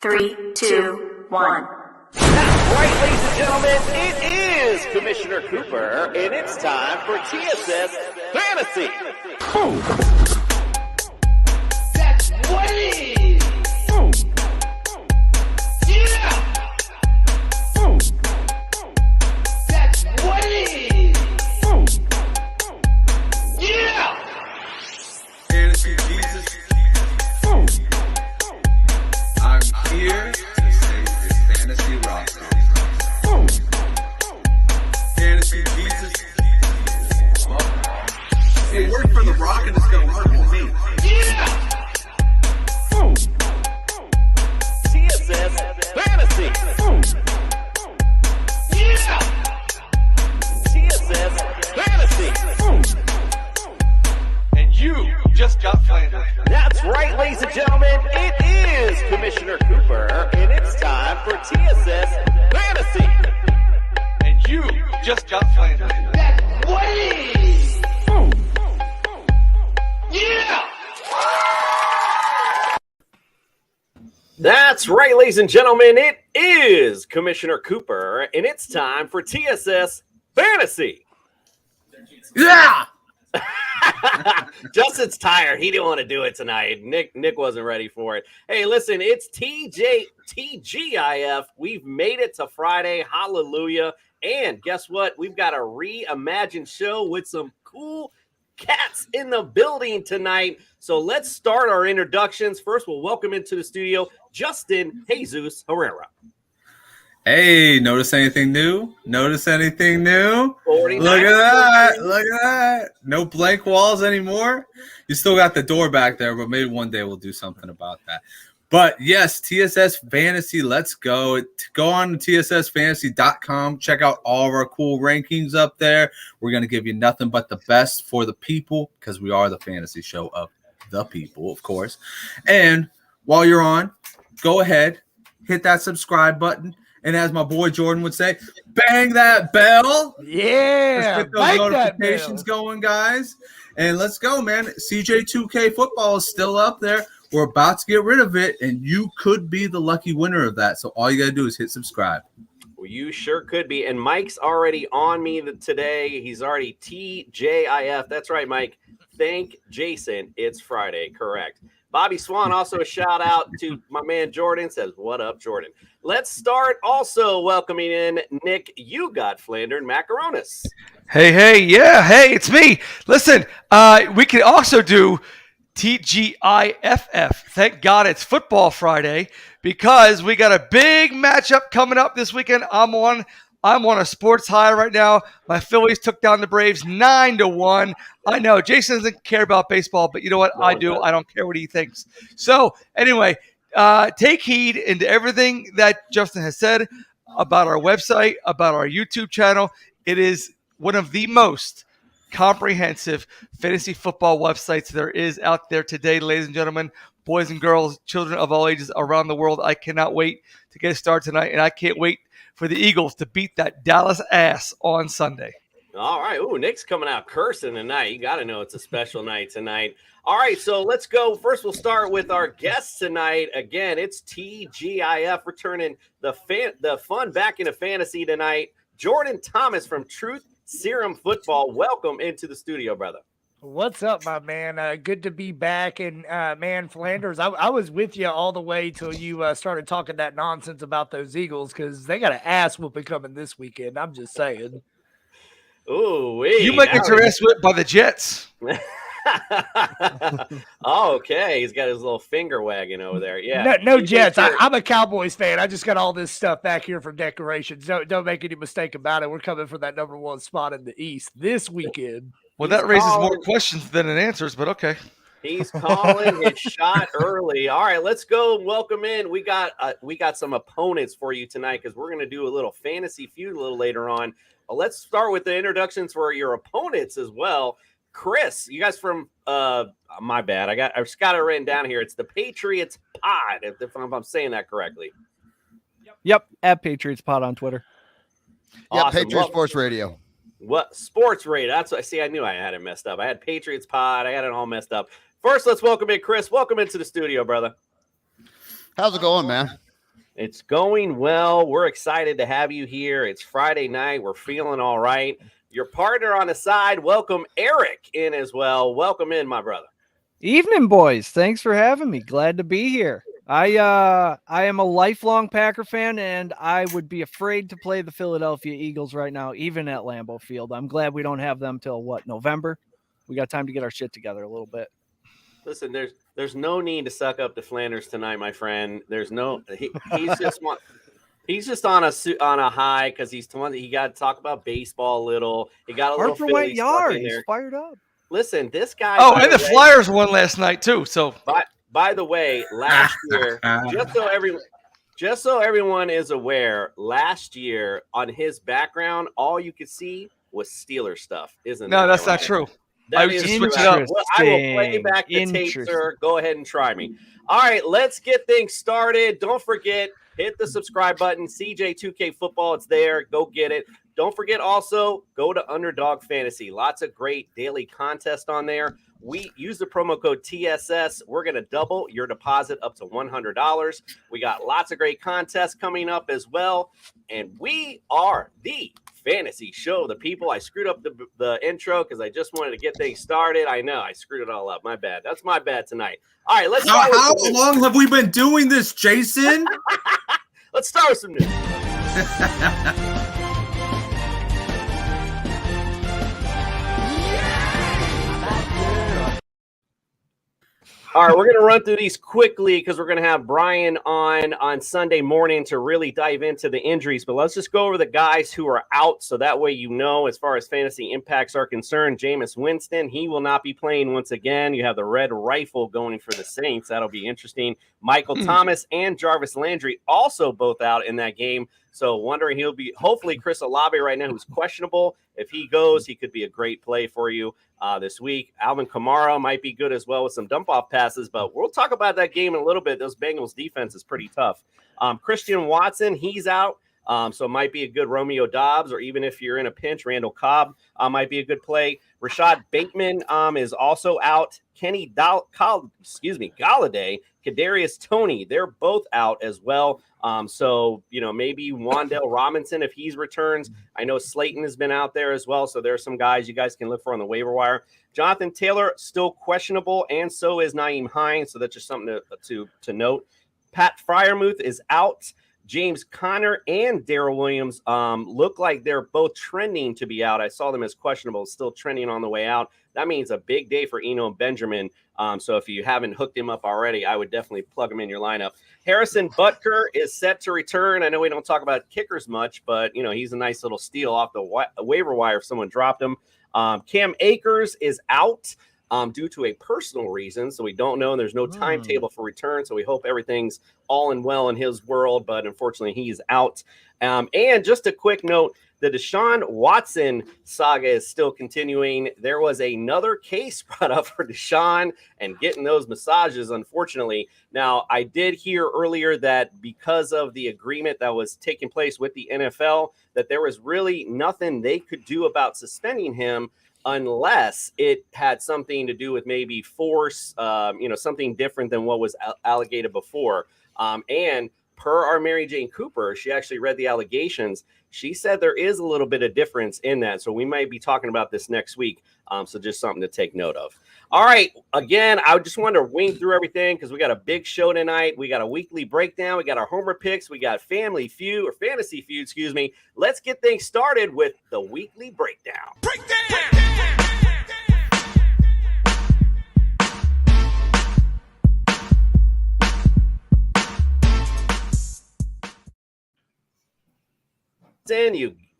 3, 2, 1. That's right, ladies and gentlemen, it is Commissioner Cooper, and it's time for TSS Fantasy. Oh. That's what it is. Oh. Yeah. Oh. That's what it is. Oh. Yeah. Fantasy Jesus. Oh. I'm here to save this fantasy roster. Oh. Fantasy Jesus. It worked for The Rock and it's going to work for me. Yeah. Oh. TSS Fantasy. Oh. Yeah. TSS Fantasy. Oh. And you just got flandered. That's right, ladies and gentlemen, it is Commissioner Cooper, and it's time for TSS Fantasy. And you just got flandered. That's what it is. Oh. Yeah. That's right, ladies and gentlemen, it is Commissioner Cooper, and it's time for TSS Fantasy. Yeah! Justin's tired. He didn't want to do it tonight. Nick wasn't ready for it. Hey, listen, it's TGIF. We've made it to Friday. Hallelujah. And guess what? We've got a reimagined show with some cool cats in the building tonight. So let's start our introductions. First, we'll welcome into the studio Justin Jesus Herrera. Hey, notice anything new? Notice anything new? 49. Look at that. Look at that. No blank walls anymore. You still got the door back there, but maybe one day we'll do something about that. But yes, TSS Fantasy, let's go. Go on to tssfantasy.com. Check out all of our cool rankings up there. We're going to give you nothing but the best for the people because we are the fantasy show of the people, of course. And while you're on, go ahead, hit that subscribe button. And as my boy Jordan would say, bang that bell. Yeah. Let's get those notifications going, guys. And let's go, man. CJ2K football is still up there. We're about to get rid of it, and you could be the lucky winner of that. So all you got to do is hit subscribe. Well, you sure could be. And Mike's already on me today. He's already TJIF. That's right, Mike. Thank Jason. It's Friday. Correct. Bobby Swan, also a shout out to my man Jordan, says, what up, Jordan? Let's start also welcoming in Nick. You got Flander and Macaronis. Hey, it's me. Listen, we can also do TGIFF. Thank God it's Football Friday because we got a big matchup coming up this weekend. I'm on a sports high right now. My Phillies took down the Braves 9-1. I know Jason doesn't care about baseball, but you know what? I do. I don't care what he thinks. So anyway, take heed into everything that Justin has said about our website, about our YouTube channel. It is one of the most comprehensive fantasy football websites there is out there today, ladies and gentlemen, boys and girls, children of all ages around the world. I cannot wait to get started tonight, and I can't wait for the Eagles to beat that Dallas ass on Sunday. All right. Ooh, Nick's coming out cursing tonight. You got to know it's a special night tonight. All right, so let's go. First, we'll start with our guests tonight. Again, it's TGIF returning the fun back into fantasy tonight. Jordan Thomas from Truth Serum Football. Welcome into the studio, brother. What's up, my man? Good to be back. And, man, Flanders, I was with you all the way till you started talking that nonsense about those Eagles because they got an ass whooping coming this weekend. I'm just saying. Ooh, you might get your ass whipped by the Jets. Oh, okay. He's got his little finger wagging over there. Yeah. No Jets. I'm a Cowboys fan. I just got all this stuff back here for decorations. Don't make any mistake about it. We're coming for that number one spot in the East this weekend. Well, that raises more questions than it answers, but okay. He's calling his shot early. All right, let's go. Welcome in. We got some opponents for you tonight because we're going to do a little fantasy feud a little later on. Let's start with the introductions for your opponents as well. Chris, you guys from my bad. I've just got it written down here. It's the Patriots Pod, if I'm saying that correctly. Yep, at Patriots Pod on Twitter. Awesome. Yeah, Patriots Sports Radio. What Sports Radio? That's what I see. I knew I had it messed up. I had Patriots Pod. I had it all messed up. First, let's welcome in Chris. Welcome into the studio, brother. How's it going, man? It's going well. We're excited to have you here. It's Friday night. We're feeling all right. Your partner on the side, welcome Eric in as well. Welcome in, my brother. Evening, boys. Thanks for having me. Glad to be here. I am a lifelong Packer fan, and I would be afraid to play the Philadelphia Eagles right now, even at Lambeau Field. I'm glad we don't have them till November. We got time to get our shit together a little bit. Listen, there's no need to suck up to Flanders tonight, my friend. There's no he's just on a high because he got to talk about baseball a little. He got a little Harper went Philly yard. stuck in He's there. fired up. Listen, this guy. Oh, and the Flyers won last night too. So by the way, last year, just so everyone is aware, last year on his background, all you could see was Steeler stuff. Isn't no, that that's right? not true. That I was is just true. switching up. Well, I will play back the tape, sir. Go ahead and try me. All right, let's get things started. Don't forget, hit the subscribe button. CJ2K Football, it's there. Go get it. Don't forget also, go to Underdog Fantasy. Lots of great daily contests on there. We use the promo code TSS. We're going to double your deposit up to $100. We got lots of great contests coming up as well. And we are the fantasy show. The people, I screwed up the intro because I just wanted to get things started. I know I screwed it all up. My bad. That's my bad tonight. All right, let's start How with long have we been doing this, Jason? Let's start with some news. All right, we're going to run through these quickly because we're going to have Brian on Sunday morning to really dive into the injuries. But let's just go over the guys who are out so that way you know as far as fantasy impacts are concerned. Jameis Winston, he will not be playing once again. You have the red rifle going for the Saints. That'll be interesting. Michael Thomas and Jarvis Landry also both out in that game. So wondering he'll be hopefully Chris Olave right now, who's questionable. If he goes, he could be a great play for you this week. Alvin Kamara might be good as well with some dump off passes, but we'll talk about that game in a little bit. Those Bengals defense is pretty tough. Christian Watson, he's out. So it might be a good Romeo Dobbs, or even if you're in a pinch, Randall Cobb might be a good play. Rashad Bateman is also out. Kenny Galladay, Kadarius Toney, they're both out as well. So, maybe Wan'Dale Robinson, if he returns. I know Slayton has been out there as well. So there are some guys you guys can look for on the waiver wire. Jonathan Taylor, still questionable, and so is Nyheim Hines. So that's just something to note. Pat Freiermuth is out. James Conner and Darrell Williams look like they're both trending to be out. I saw them as questionable, still trending on the way out. That means a big day for Eno and Benjamin. So if you haven't hooked him up already, I would definitely plug him in your lineup. Harrison Butker is set to return. I know we don't talk about kickers much, but he's a nice little steal off the waiver wire if someone dropped him. Cam Akers is out due to a personal reason. So we don't know. There's no timetable for return. So we hope everything's all in well in his world, but unfortunately he's out. And just a quick note, the Deshaun Watson saga is still continuing. There was another case brought up for Deshaun and getting those massages, unfortunately. Now, I did hear earlier that because of the agreement that was taking place with the NFL, that there was really nothing they could do about suspending him unless it had something to do with maybe force, something different than what was alleged before. And per our Mary Jane Cooper, she actually read the allegations. She said there is a little bit of difference in that. So we might be talking about this next week. So just something to take note of. All right. Again, I just wanted to wing through everything because we got a big show tonight. We got a weekly breakdown. We got our homer picks. We got Fantasy Feud, Let's get things started with the weekly breakdown.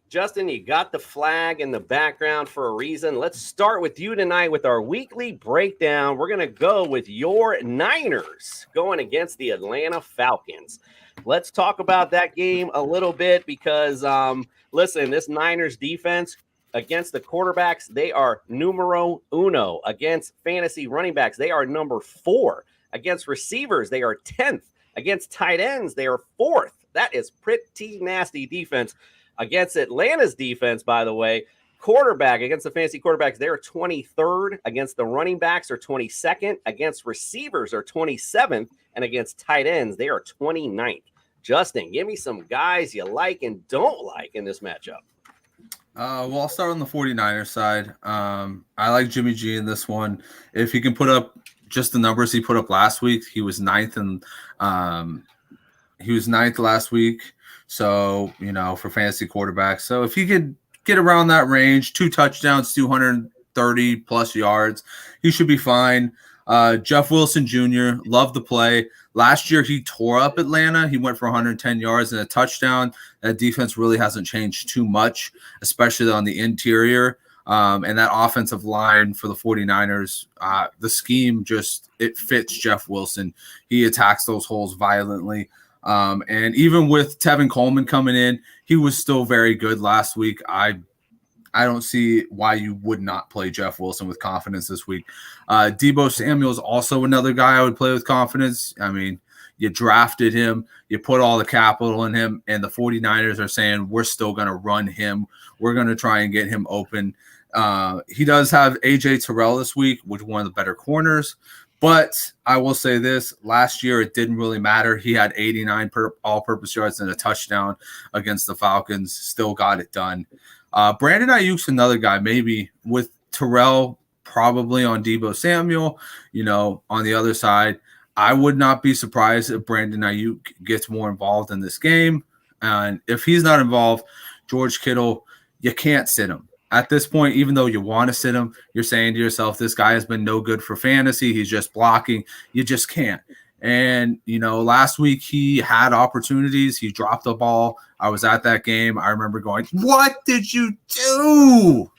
Justin, you got the flag in the background for a reason. Let's start with you tonight with our weekly breakdown. We're going to go with your Niners going against the Atlanta Falcons. Let's talk about that game a little bit because, listen, this Niners defense against the quarterbacks, they are numero uno. Against fantasy running backs, they are number 4. Against receivers, they are 10th. Against tight ends, they are 4th. That is pretty nasty defense. Against Atlanta's defense, by the way, against the fantasy quarterbacks, they're 23rd. Against the running backs, are 22nd. Against receivers, are 27th. And against tight ends, they are 29th. Justin, give me some guys you like and don't like in this matchup. Well, I'll start on the 49ers side. I like Jimmy G in this one. If he can put up just the numbers he put up last week, he was ninth last week. So, for fantasy quarterbacks. So if he could get around that range, 2 touchdowns, 230 plus yards, he should be fine. Jeff Wilson Jr., love the play. Last year, he tore up Atlanta. He went for 110 yards and a touchdown. That defense really hasn't changed too much, especially on the interior. And that offensive line for the 49ers, the scheme it fits Jeff Wilson. He attacks those holes violently. And even with Tevin Coleman coming in, he was still very good last week. I don't see why you would not play Jeff Wilson with confidence this week. Deebo Samuel is also another guy I would play with confidence. I mean, you drafted him, you put all the capital in him, and the 49ers are saying, we're still going to run him. We're going to try and get him open. He does have A.J. Terrell this week, which is one of the better corners. But I will say this, last year it didn't really matter. He had 89 all-purpose yards and a touchdown against the Falcons, still got it done. Brandon Ayuk's another guy, maybe with Terrell probably on Deebo Samuel, on the other side. I would not be surprised if Brandon Ayuk gets more involved in this game. And if he's not involved, George Kittle, you can't sit him. At this point, even though you want to sit him, you're saying to yourself, this guy has been no good for fantasy. He's just blocking. You just can't. And, last week he had opportunities. He dropped the ball. I was at that game. I remember going, what did you do?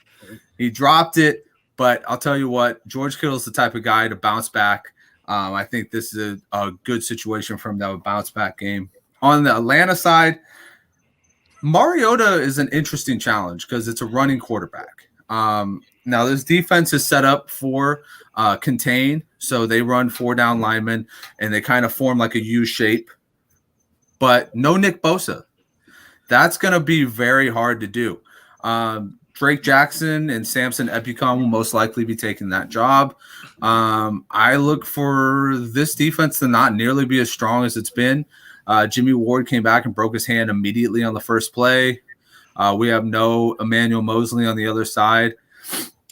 He dropped it. But I'll tell you what, George Kittle's the type of guy to bounce back. I think this is a good situation for him to have a bounce back game. On the Atlanta side, Mariota is an interesting challenge because it's a running quarterback. Now, this defense is set up for contain, so they run 4 down linemen, and they kind of form like a U shape. But no Nick Bosa. That's going to be very hard to do. Drake Jackson and Samson Ebukam will most likely be taking that job. I look for this defense to not nearly be as strong as it's been. Jimmy Ward came back and broke his hand immediately on the first play. We have no Emmanuel Mosley on the other side.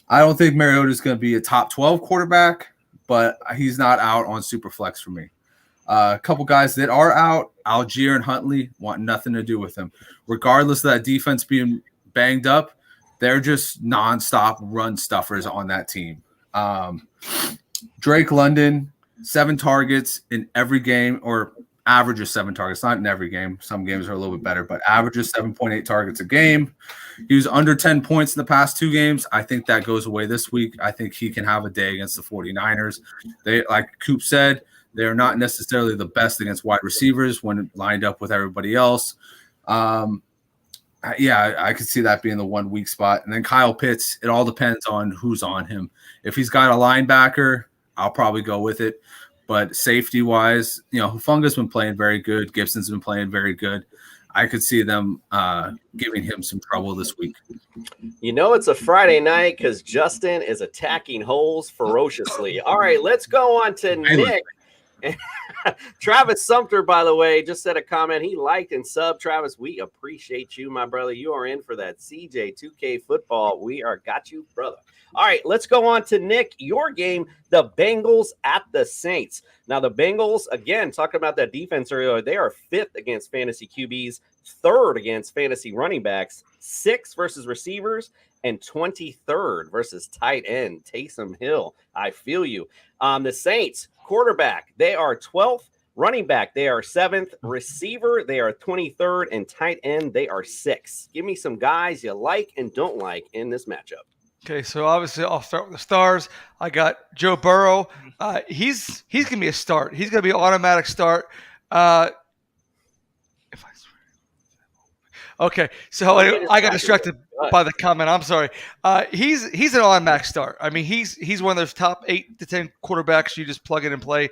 I don't think Mariota is going to be a top 12 quarterback, but he's not out on Superflex for me. A couple guys that are out, Algier and Huntley, want nothing to do with him. Regardless of that defense being banged up, they're just nonstop run stuffers on that team. Drake London, 7 targets in every game, or averages 7 targets, not in every game. Some games are a little bit better, but averages 7.8 targets a game. He was under 10 points in the past 2 games. I think that goes away this week. I think he can have a day against the 49ers. They, like Coop said, they're not necessarily the best against wide receivers when lined up with everybody else. I could see that being the 1 weak spot. And then Kyle Pitts, it all depends on who's on him. If he's got a linebacker, I'll probably go with it. But safety-wise, Hufunga's been playing very good. Gibson's been playing very good. I could see them giving him some trouble this week. It's a Friday night because Justin is attacking holes ferociously. All right, let's go on to Nick. Travis Sumter, by the way, just said a comment. He liked and subbed. Travis, we appreciate you, my brother. You are in for that CJ 2K football. We are got you, brother. All right, let's go on to Nick. Your game, the Bengals at the Saints. Now, the Bengals, again, talking about that defense earlier, they are 5th against fantasy QBs, 3rd against fantasy running backs, 6th versus receivers, and 23rd versus tight end. Taysom Hill, I feel you. The Saints, quarterback, they are 12th. Running back, they are 7th. Receiver, they are 23rd. And tight end, they are 6th. Give me some guys you like and don't like in this matchup. Okay, so obviously I'll start with the stars. I got Joe Burrow. He's going to be a start. He's going to be an automatic start. Okay, so I got distracted by the comment. I'm sorry. He's an automatic start. I mean, he's one of those top 8 to 10 quarterbacks you just plug in and play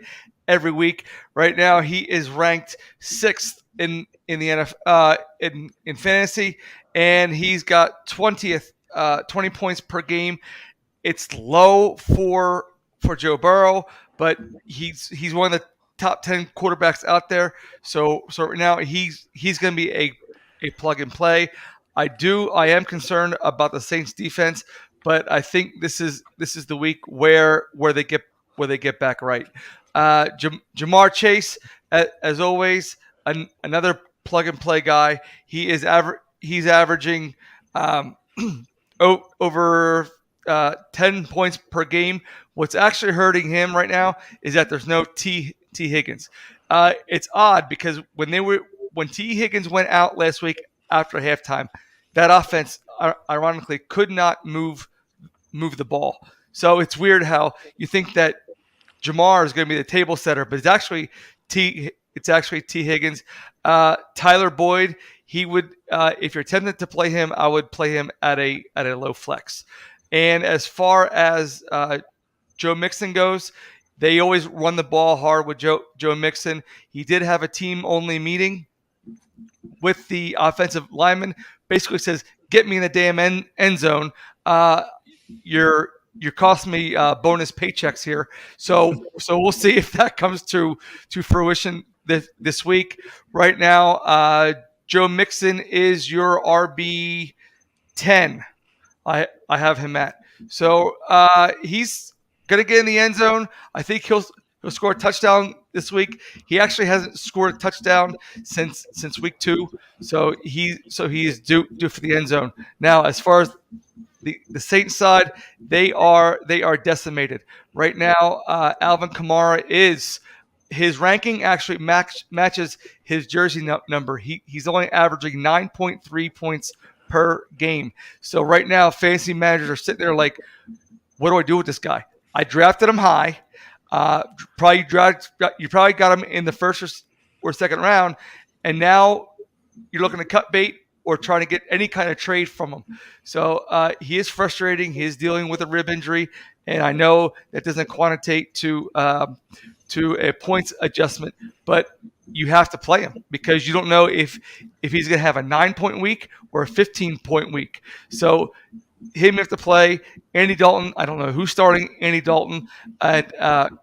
every week. Right now, he is ranked 6th in the NFL in fantasy, and he's got 20 points per game. It's low for Joe Burrow, but he's one of the top 10 quarterbacks out there. So right now he's going to be a plug and play. I am concerned about the Saints defense, but I think this is the week where they get back right. Jamar Chase, as always, another plug and play guy. He's averaging over 10 points per game. What's actually hurting him right now is that there's no T Higgins. It's odd because when T Higgins went out last week after halftime, that offense ironically could not move the ball. So it's weird how you think that Jamar is going to be the table setter, but it's actually T Higgins. Tyler Boyd, he would if you're tempted to play him, I would play him at a low flex. And as far as Joe Mixon goes, they always run the ball hard with Joe Mixon. He did have a team-only meeting with the offensive lineman. Basically says, get me in the damn end zone. You're costing me bonus paychecks here. So we'll see if that comes to fruition this week. Right now, Joe Mixon is your RB 10. I have him at. So he's gonna get in the end zone. I think he'll score a touchdown this week. He actually hasn't scored a touchdown since week 2. So he is due for the end zone. Now, as far as the Saints side, they are decimated right now. Alvin Kamara his ranking actually matches his jersey number. He's only averaging 9.3 points per game. So right now, fantasy managers are sitting there like, what do I do with this guy? I drafted him high. You probably got him in the first or second round, and now you're looking to cut bait or trying to get any kind of trade from him. So he is frustrating. He is dealing with a rib injury, and I know that doesn't quantitate to a points adjustment, but you have to play him because you don't know if he's going to have a 9-point week or a 15-point week. So him have to play. Andy Dalton, I don't know who's starting Andy Dalton. And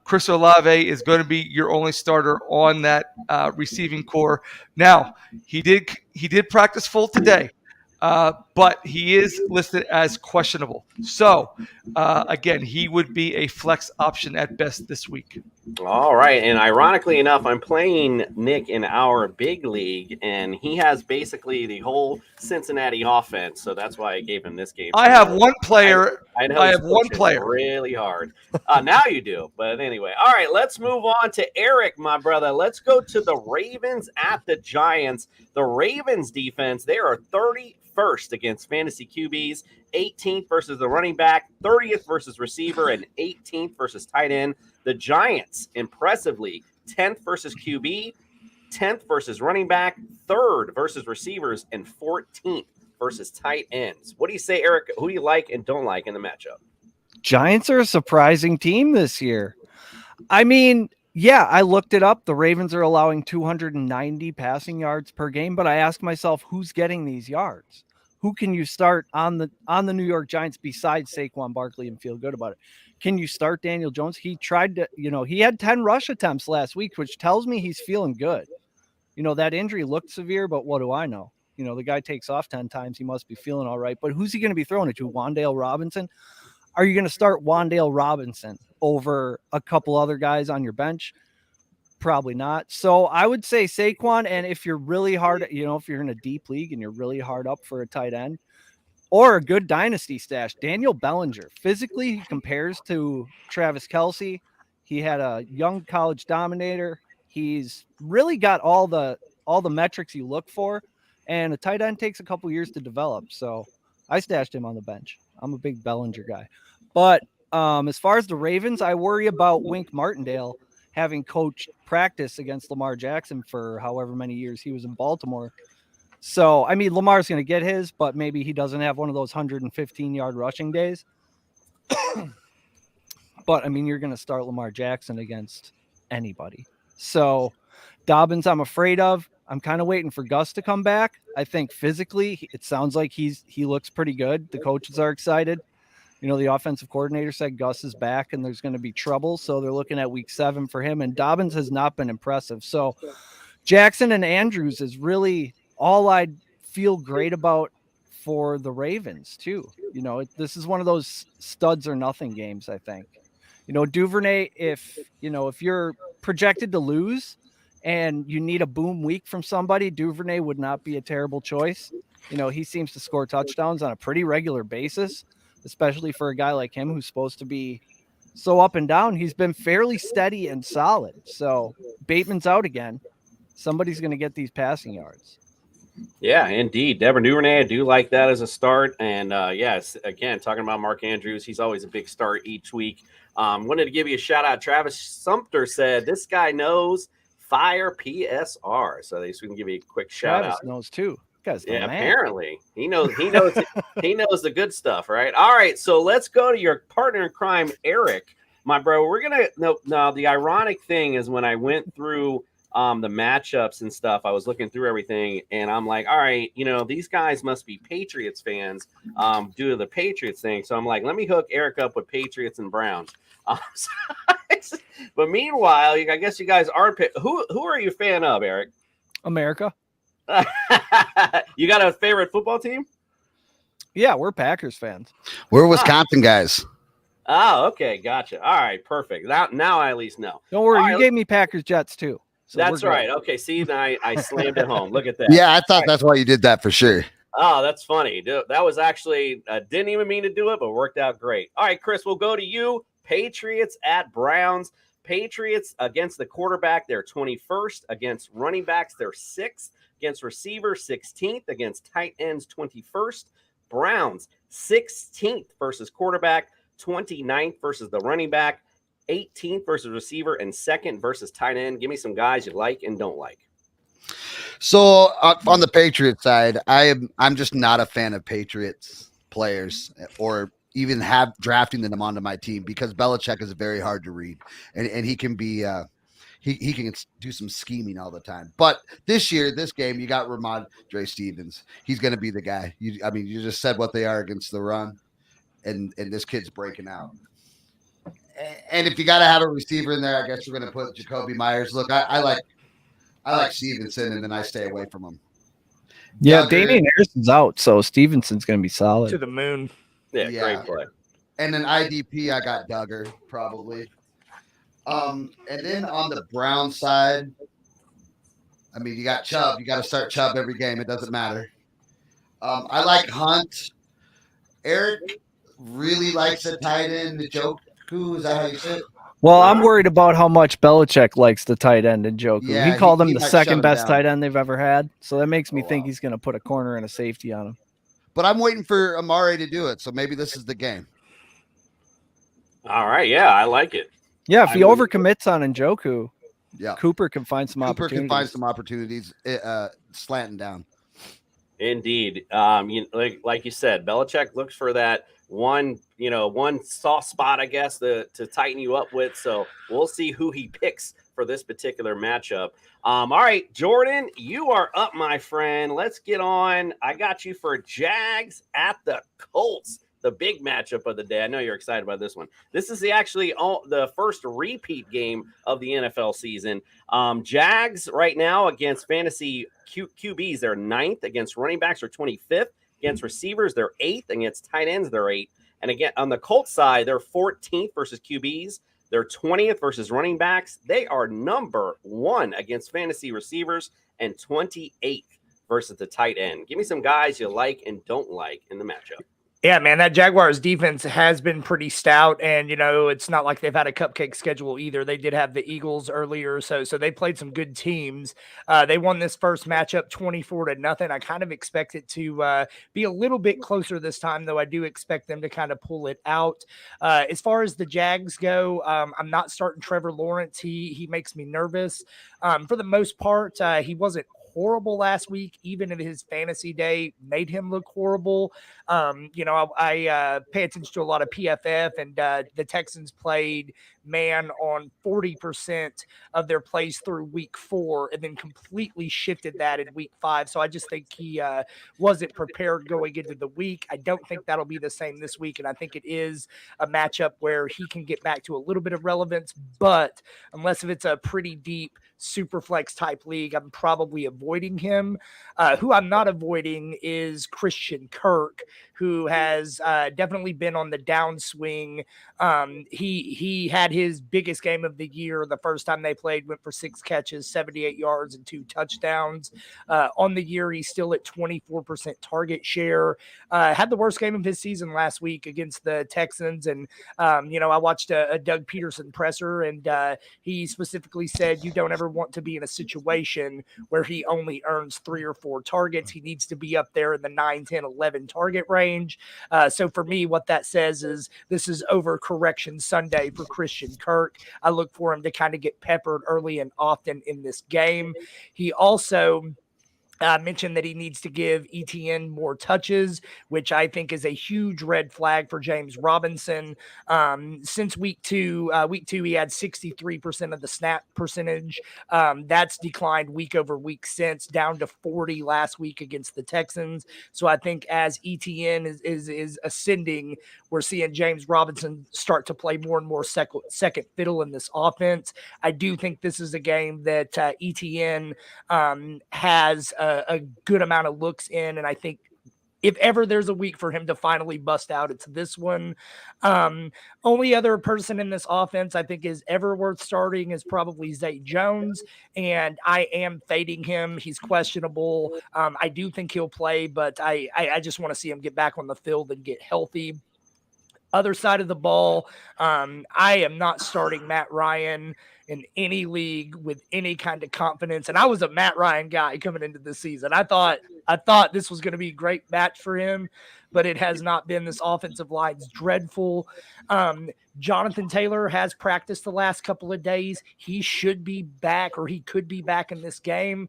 Chris Olave is going to be your only starter on that receiving core. Now, he did practice full today, but he is listed as questionable. So, again, he would be a flex option at best this week. All right, and ironically enough, I'm playing Nick in our big league, and he has basically the whole Cincinnati offense, so that's why I gave him this game. I have one player. I know I he's have one pushing player. really hard. Now you do, but anyway. All right, let's move on to Eric, my brother. Let's go to the Ravens at the Giants. The Ravens defense, they are 31st against fantasy QBs, 18th versus the running back, 30th versus receiver, and 18th versus tight end. The Giants, impressively, 10th versus QB, 10th versus running back, 3rd versus receivers, and 14th versus tight ends. What do you say, Eric? Who do you like and don't like in the matchup? Giants are a surprising team this year. I mean, yeah, I looked it up. The Ravens are allowing 290 passing yards per game, but I ask myself, who's getting these yards? Who can you start on the New York Giants besides Saquon Barkley and feel good about it? Can you start Daniel Jones? He tried to, he had 10 rush attempts last week, which tells me he's feeling good. That injury looked severe, but what do I know? The guy takes off 10 times. He must be feeling all right. But who's he going to be throwing it to? Wan'Dale Robinson? Are you going to start Wan'Dale Robinson over a couple other guys on your bench? Probably not. So I would say Saquon. And if you're really hard, if you're in a deep league and you're really hard up for a tight end or a good dynasty stash, Daniel Bellinger. Physically, he compares to Travis Kelce. He had a young college dominator. He's really got all the metrics you look for. And a tight end takes a couple years to develop. So I stashed him on the bench. I'm a big Bellinger guy. But as far as the Ravens, I worry about Wink Martindale having coached practice against Lamar Jackson for however many years he was in Baltimore. So, I mean, Lamar's going to get his, but maybe he doesn't have one of those 115-yard rushing days. But, I mean, you're going to start Lamar Jackson against anybody. So, Dobbins, I'm afraid of. I'm kind of waiting for Gus to come back. I think physically, it sounds like he looks pretty good. The coaches are excited. The offensive coordinator said Gus is back and there's going to be trouble. So they're looking at week 7 for him. And Dobbins has not been impressive. So Jackson and Andrews is really all I'd feel great about for the Ravens too. This is one of those studs or nothing games, I think. Duvernay, if you're projected to lose and you need a boom week from somebody, Duvernay would not be a terrible choice. He seems to score touchdowns on a pretty regular basis, especially for a guy like him who's supposed to be so up and down. He's been fairly steady and solid. So Bateman's out again. Somebody's going to get these passing yards. Yeah, indeed. Devin Duvernay, I do like that as a start. And yes, again, talking about Mark Andrews, he's always a big start each week. Wanted to give you a shout out. Travis Sumter said, this guy knows fire PSR. So we can give you a quick shout Travis out. knows too. Yeah, apparently he knows he knows the good stuff, right? All right, so let's go to your partner in crime, Eric, my bro. We're gonna no. The ironic thing is when I went through the matchups and stuff, I was looking through everything, and I'm like, all right, these guys must be Patriots fans due to the Patriots thing. So I'm like, let me hook Eric up with Patriots and Browns. But meanwhile, I guess you guys aren't. Who are you a fan of, Eric? America. You got a favorite football team? Yeah, we're Packers fans. We're Wisconsin guys. Oh, okay, gotcha. All right, perfect. Now I at least know. Don't worry, All you right, gave me Packers Jets too. So that's right. Okay, see, I slammed it home. Look at that. Yeah, I thought that's why you did that for sure. Oh, that's funny. That was actually didn't even mean to do it, but worked out great. All right, Chris, we'll go to you. Patriots at Browns. Patriots against the quarterback, they're 21st. Against running backs, they're 6th. Against receivers, 16th. Against tight ends, 21st. Browns, 16th versus quarterback, 29th versus the running back, 18th versus receiver, and 2nd versus tight end. Give me some guys you like and don't like. So on the Patriots side, I'm just not a fan of Patriots players or even have drafting them onto my team because Belichick is very hard to read, and he can be he can do some scheming all the time. But this game, you got Ramondre Stevens. He's going to be the guy. You just said what they are against the run, and this kid's breaking out. And if you got to have a receiver in there, I guess you're going to put Jacoby Myers. Look, I like Stevenson, and then I stay away from him. Yeah, Damian Harrison's out, so Stevenson's going to be solid. To the moon. Yeah, great play. And then IDP, I got Duggar probably. And then on the Brown side, you got Chubb. You got to start Chubb every game. It doesn't matter. I like Hunt. Eric really likes the tight end, the Njoku. Is that how you say it? Well, I'm worried about how much Belichick likes the tight end in Njoku. Yeah, he called him he the might second shut best him down. tight end they've ever had. So that makes me think he's going to put a corner and a safety on him. But I'm waiting for Amari to do it, so maybe this is the game. All right, yeah, I like it. Yeah, if he overcommits on Njoku, Yeah, Cooper can find some opportunities. Slanting down. Indeed. Like you said, Belichick looks for that one soft spot, I guess, to tighten you up with. So we'll see who he picks for this particular matchup. All right, Jordan, you are up, my friend. Let's get on. I got you for Jags at the Colts, the big matchup of the day. I know you're excited about this one. This is the first repeat game of the NFL season. Jags right now against fantasy QBs, they're 9th. Against running backs, they're 25th. Against receivers, they're 8th. Against tight ends, they're 8th. And again, on the Colts side, they're 14th versus QBs. They're 20th versus running backs. They are number 1 against fantasy receivers and 28th versus the tight end. Give me some guys you like and don't like in the matchup. Yeah, man, that Jaguars defense has been pretty stout, and it's not like they've had a cupcake schedule either. They did have the Eagles earlier, so they played some good teams. They won this first matchup 24-0. I kind of expect it to be a little bit closer this time, though. I do expect them to kind of pull it out. As far as the Jags go, I'm not starting Trevor Lawrence. He makes me nervous. For the most part, he wasn't horrible last week, even in his fantasy day, made him look horrible. I pay attention to a lot of PFF, and the Texans played man on 40% of their plays through week 4 and then completely shifted that in week 5. So I just think he wasn't prepared going into the week. I don't think that'll be the same this week. And I think it is a matchup where he can get back to a little bit of relevance, but unless if it's a pretty deep super flex type league, I'm probably avoiding him. Who I'm not avoiding is Christian Kirk, who has definitely been on the downswing. He had his biggest game of the year the first time they played, went for 6 catches, 78 yards, and 2 touchdowns. On the year, he's still at 24% target share. Had the worst game of his season last week against the Texans. And, I watched a Doug Peterson presser, and he specifically said you don't ever want to be in a situation where he only earns 3 or 4 targets. He needs to be up there in the 9, 10, 11 target range. So for me, what that says is this is overcorrection Sunday for Christian Kirk. I look for him to kind of get peppered early and often in this game. He also mentioned that he needs to give ETN more touches, which I think is a huge red flag for James Robinson. Since week two, he had 63% of the snap percentage. That's declined week over week since, down to 40 last week against the Texans. So I think as ETN is ascending, we're seeing James Robinson start to play more and more second fiddle in this offense. I do think this is a game that ETN has a good amount of looks in, and I think if ever there's a week for him to finally bust out, it's this one. Only other person in this offense I think is ever worth starting is probably Zay Jones, and I am fading him. He's questionable. I do think he'll play, but I just want to see him get back on the field and get healthy. Other side of the ball, I am not starting Matt Ryan in any league with any kind of confidence. And I was a Matt Ryan guy coming into the season. I thought this was going to be a great match for him, but it has not been. This offensive line's dreadful. Jonathan Taylor has practiced the last couple of days. He should be back, or he could be back in this game.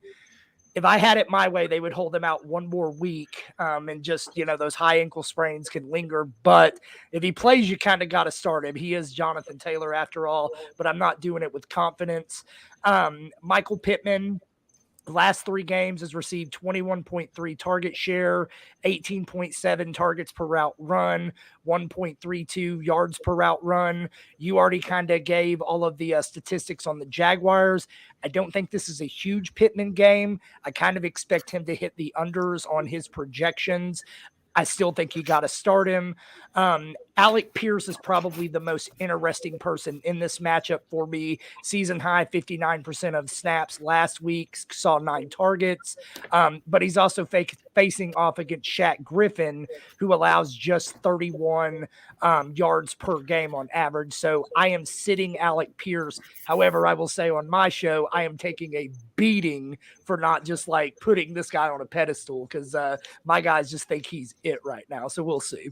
If I had it my way, they would hold him out one more week, and just, those high ankle sprains can linger. But if he plays, you kind of got to start him. He is Jonathan Taylor after all, but I'm not doing it with confidence. Michael Pittman, last 3 games, has received 21.3 target share, 18.7 targets per route run, 1.32 yards per route run. You already kind of gave all of the statistics on the Jaguars. I don't think this is a huge Pittman game. I kind of expect him to hit the unders on his projections. I still think you got to start him. Alec Pierce is probably the most interesting person in this matchup for me. Season high, 59% of snaps last week, saw 9 targets. But he's also facing off against Shaq Griffin, who allows just 31 yards per game on average. So I am sitting Alec Pierce. However, I will say on my show, I am taking a beating for not just like putting this guy on a pedestal, because my guys just think he's it right now. So we'll see.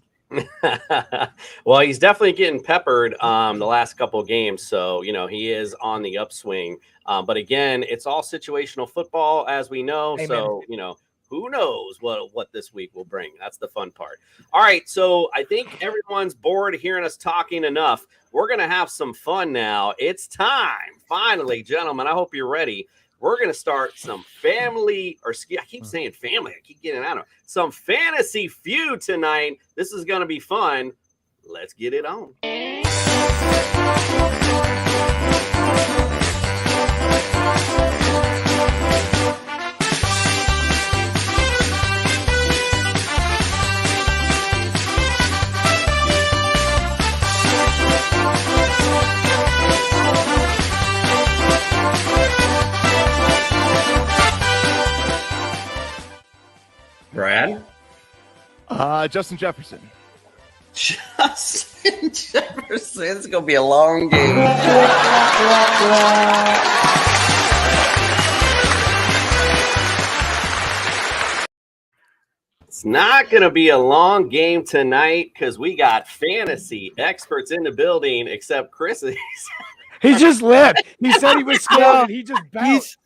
Well, he's definitely getting peppered the last couple of games, so he is on the upswing. But again, it's all situational football, as we know. Amen. So who knows what this week will bring? That's the fun part. All right, so I think everyone's bored of hearing us talking enough. We're gonna have some fun now. It's time, finally, gentlemen. I hope you're ready. We're going to start some family, or I keep saying family. I keep getting out of it. Some Fantasy Feud tonight. This is going to be fun. Let's get it on. Brad? Justin Jefferson. Justin Jefferson. It's going to be a long game. It's not going to be a long game tonight because we got fantasy experts in the building, except Chris. He just left. He said he was scared. He just bounced.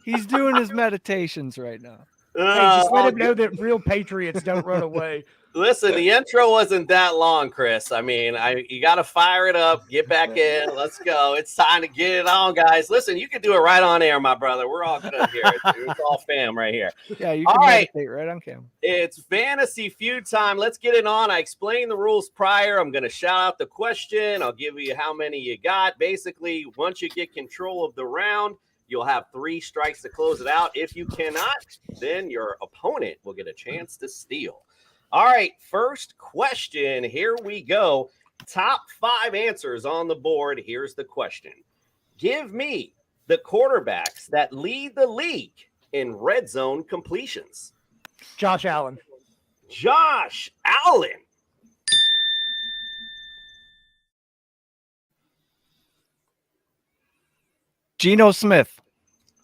He's doing his meditations right now. Hey, just let all him know that real patriots don't run away. Listen, the intro wasn't that long, Chris. I mean, you got to fire it up, get back in. Let's go. It's time to get it on, guys. Listen, you can do it right on air, my brother. We're all good here. It's all fam right here. Yeah, you can meditate right on camera. It's Fantasy Feud time. Let's get it on. I explained the rules prior. I'm going to shout out the question. I'll give you how many you got. Basically, once you get control of the round, you'll have 3 strikes to close it out. If you cannot, then your opponent will get a chance to steal. All right, first question. Here we go. Top 5 answers on the board. Here's the question. Give me the quarterbacks that lead the league in red zone completions. Josh Allen. Josh Allen. Geno Smith.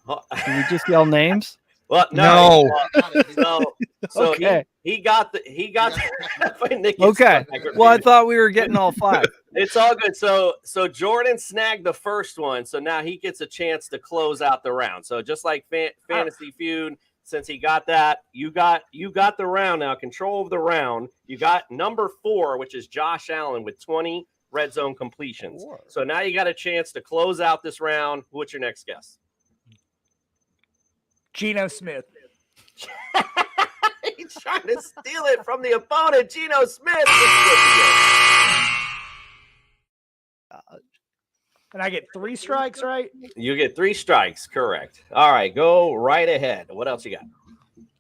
Oh, Can we just yell names? well, No. So Okay. he got the Okay. Well, I thought we were getting all 5. It's all good. So Jordan snagged the first one, so now he gets a chance to close out the round. So just like Fantasy Feud, since he got that, you got the round now, control of the round. You got number 4, which is Josh Allen with 20 red zone completions. So now you got a chance to close out this round. What's your next guess? Geno Smith. He's trying to steal it from the opponent, Geno Smith. And I get 3 strikes, right? You get 3 strikes, correct. All right, go right ahead. What else you got?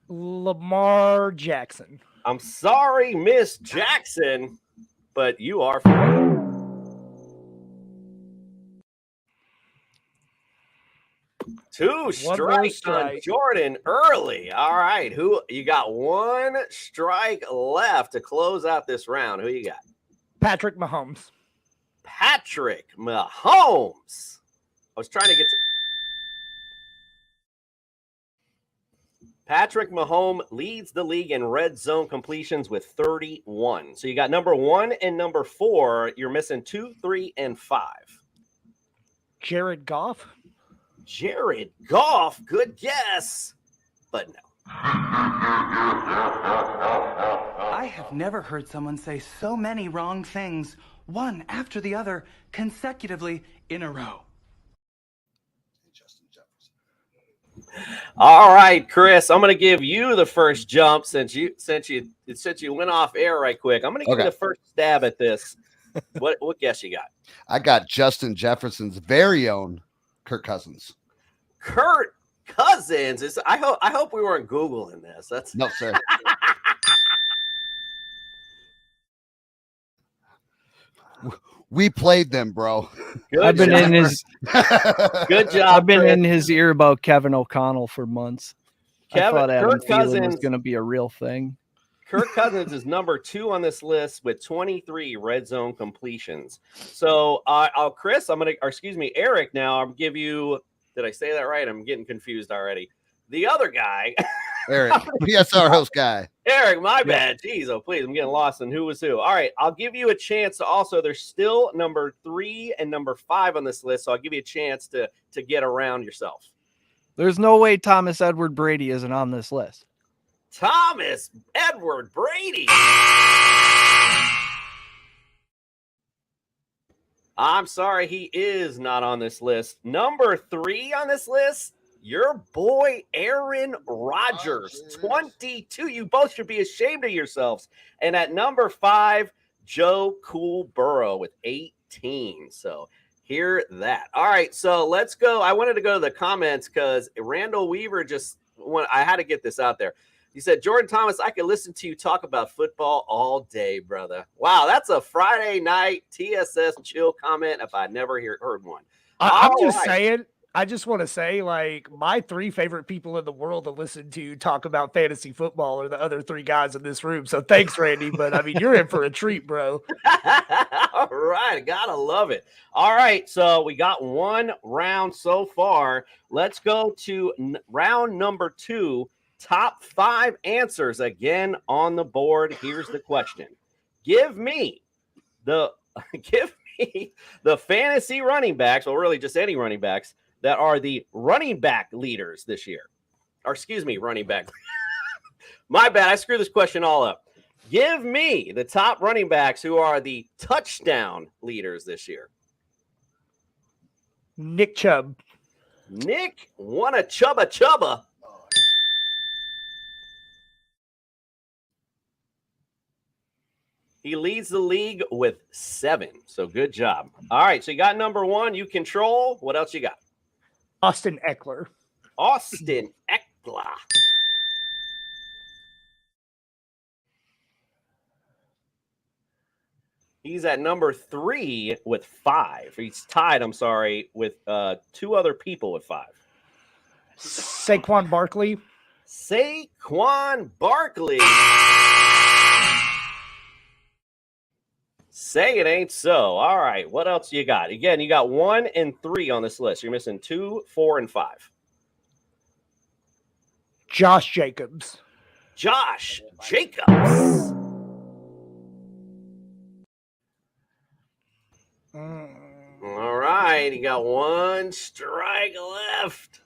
Lamar Jackson. I'm sorry, Miss Jackson, but you are. 2 strikes on Jordan early. All right, who you got? 1 strike left to close out this round. Who you got? Patrick Mahomes. Patrick Mahomes. I was trying to get to Patrick Mahomes leads the league in red zone completions with 31. So you got number 1 and number 4. You're missing 2, 3, and 5. Jared Goff. Jared Goff, good guess, but no. I have never heard someone say so many wrong things, one after the other, consecutively in a row. All right, Chris, I'm going to give you the first jump since you went off air right quick. I'm going to give you the first stab at this. What guess you got? I got Justin Jefferson's very own Kirk Cousins. Kirk Cousins. I hope we weren't Googling this. That's no, sir. We played them, bro. I've been in his good job. I've been Chris. in his ear about Kevin O'Connell for months. I thought Adam Kirk Thielen Cousins was going to be a real thing. Kirk Cousins is number 2 on this list with 23 red zone completions. So, Chris, Eric. Now I'll give you. Did I say that right? I'm getting confused already. The other guy, Eric, PSR host guy. Eric, my bad. Jeez, oh please, I'm getting lost in who was who. All right, I'll give you a chance to also. There's still number 3 and number 5 on this list, so I'll give you a chance to get around yourself. There's no way Thomas Edward Brady isn't on this list. Thomas Edward Brady. I'm sorry, he is not on this list. Number 3 on this list, your boy Aaron Rodgers, 22. You both should be ashamed of yourselves. And at number 5, Joe Cool Burrow with 18. So hear that. All right, so let's go. I wanted to go to the comments because Randall Weaver I had to get this out there. He said, Jordan Thomas, I could listen to you talk about football all day, brother. Wow, that's a Friday night TSS chill comment if I never heard one. I'm just saying, I just want to say, like, my 3 favorite people in the world to listen to talk about fantasy football are the other 3 guys in this room. So thanks, Randy. But, I mean, you're in for a treat, bro. All right. Gotta love it. All right. So we got 1 round so far. Let's go to round number 2. Top 5 answers again on the board. Here's the question. Give me the fantasy running backs, well, really just any running backs, that are the running back leaders this year. Or excuse me, running back. My bad. I screwed this question all up. Give me the top running backs who are the touchdown leaders this year. Nick Chubb. Nick won a chubba. He leads the league with 7. So good job. All right. So you got number 1. You control. What else you got? Austin Eckler. Austin Eckler. He's at number 3 with 5. He's tied, I'm sorry, with 2 other people with 5. Saquon Barkley. Saquon Barkley. Say it ain't so. All right. What else you got? Again, you got 1 and 3 on this list. You're missing 2, 4, and 5. Josh Jacobs. Josh Jacobs. All right. You got 1 strike left.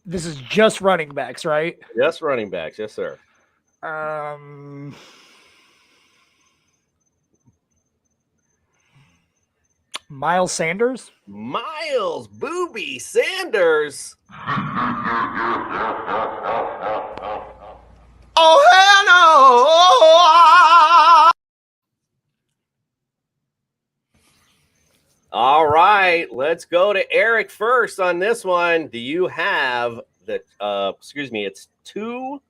This is just running backs, right? Just running backs. Yes, sir. Miles Sanders. Miles Booby Sanders. Oh, hell no! All right, let's go to Eric first on this one. Do you have the excuse me, it's 2,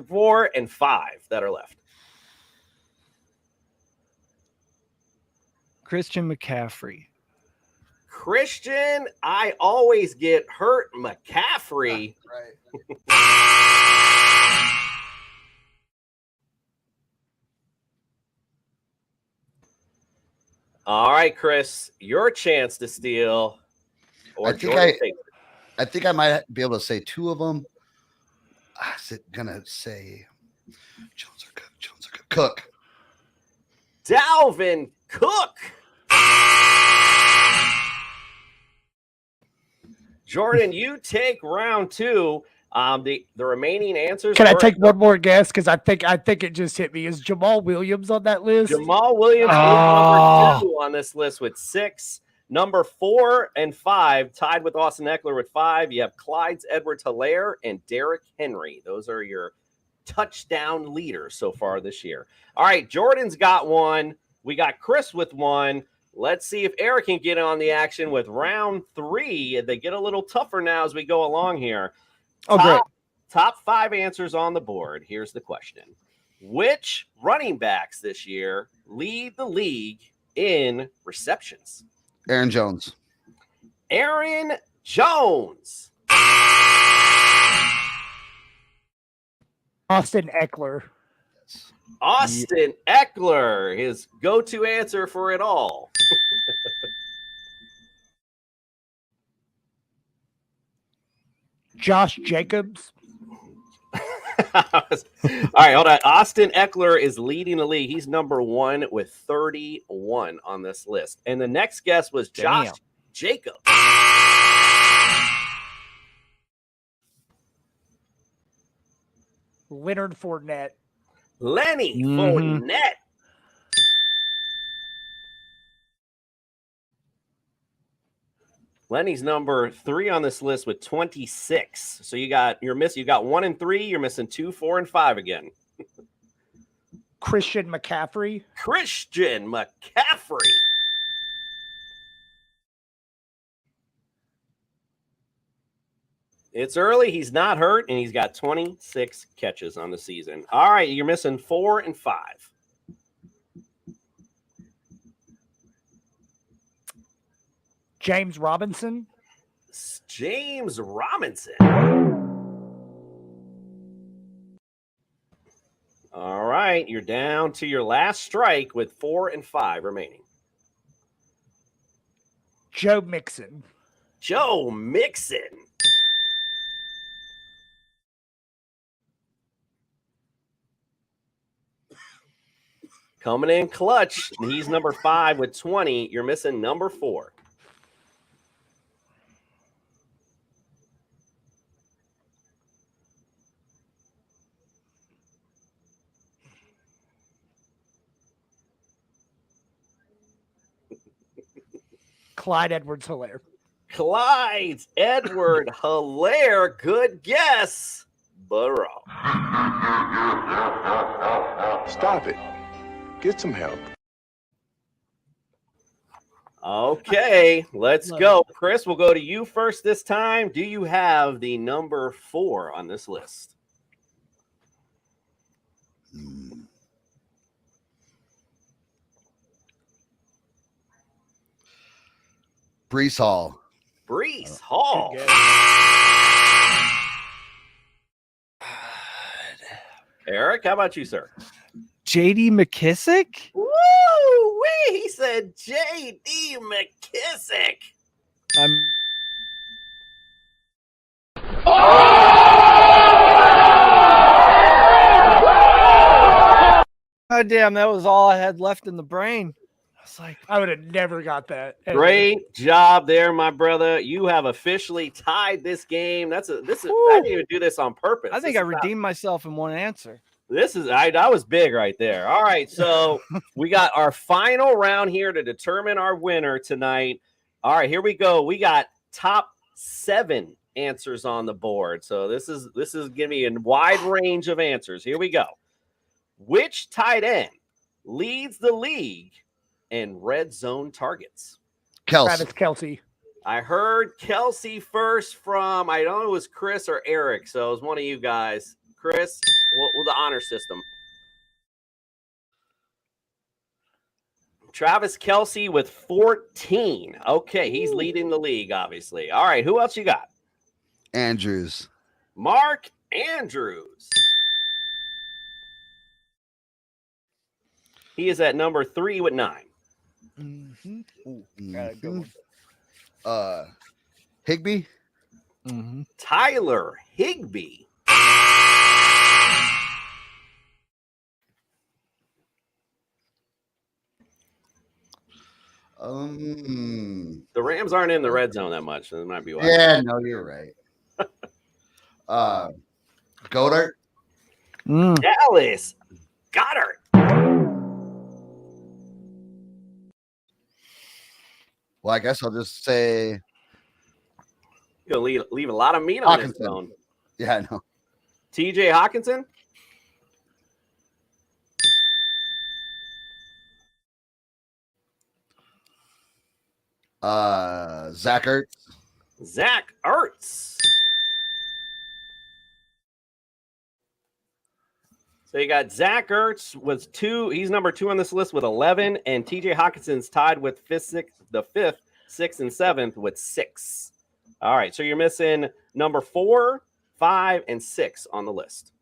4, and 5 that are left. Christian McCaffrey. Christian, I always get hurt. McCaffrey. All right, Chris, your chance to steal. Or I think I might be able to say 2 of them. Is it gonna say Jones or Cook? Cook. Dalvin Cook. Jordan, you take round 2. The remaining answers. Can I take one more guess? Because I think it just hit me. Is Jamal Williams on that list? Jamal Williams is number 2 on this list with 6. Number 4 and 5 tied with Austin Eckler with 5. You have Clyde Edwards-Helaire and Derrick Henry. Those are your touchdown leaders so far this year. All right, Jordan's got 1. We got Chris with 1. Let's see if Eric can get on the action with round 3. They get a little tougher now as we go along here. Great. Top 5 answers on the board. Here's the question. Which running backs this year lead the league in receptions? Aaron Jones. Aaron Jones. Austin Eckler. Austin Eckler, his go-to answer for it all. Josh Jacobs. All right, hold on. Austin Eckler is leading the league. He's number 1 with 31 on this list. And the next guess was Josh Jacobs. Leonard Fournette. Lenny Fournette. Lenny's number 3 on this list with 26. So you got 1 and 3. You're missing 2, 4, and 5 again. Christian McCaffrey. Christian McCaffrey. It's early. He's not hurt, and he's got 26 catches on the season. All right, you're missing 4 and 5. James Robinson. James Robinson. All right, you're down to your last strike with 4 and 5 remaining. Joe Mixon. Joe Mixon. Coming in clutch. He's number 5 with 20. You're missing number 4. Clyde Edwards-Helaire. Clyde Edwards-Helaire. Good guess. Burrow. Stop it. Get some help. Okay, let's go. Chris, we'll go to you first this time. Do you have the number 4 on this list? Brees Hall. Brees Hall. Eric, how about you, sir? JD McKissick? Woo-wee! He said J.D. McKissick. God damn, that was all I had left in the brain. I was like, I would have never got that. Great job there, my brother. You have officially tied this game. I didn't even do this on purpose. I think I redeemed myself in one answer. That was big right there. All right, so we got our final round here to determine our winner tonight. All right, here we go. We got top 7 answers on the board. So this is giving me a wide range of answers. Here we go. Which tight end leads the league in red zone targets? Travis Kelce. I heard Kelsey first from, I don't know if it was Chris or Eric, so it was one of you guys. Chris, what the honor system? Travis Kelce with 14. Okay, he's leading the league, obviously. All right, who else you got? Andrews. Mark Andrews. He is at number 3 with 9. Got a good one. Higbee. Tyler Higbee. The Rams aren't in the red zone that much. So that might be why. Yeah, no, you're right. Goddard. Dallas Goddard. Well, I guess I'll just say You'll leave a lot of meat on this Hawkinson. bone. Yeah, I know. TJ Hawkinson. Zach Ertz. Zach Ertz. So you got Zach Ertz with 2. He's number 2 on this list with 11, and TJ Hawkinson's tied with the 5th, 6th, and 7th with 6. All right, so you're missing number 4, 5, and 6 on the list.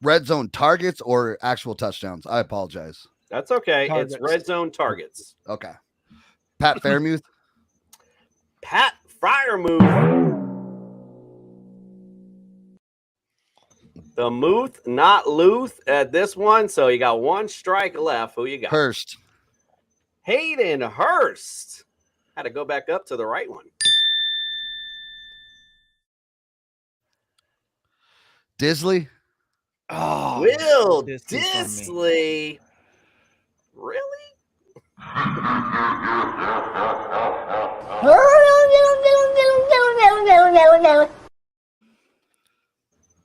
Red zone targets or actual touchdowns? I apologize. That's okay. Targets. It's red zone targets. Okay. Pat Fairmouth. Pat Fryermuth. The Muth, not Luth at this one. So you got 1 strike left. Who you got? Hurst. Hayden Hurst. Had to go back up to the right one. Disley. Oh, Will distance on me. Disley. Really?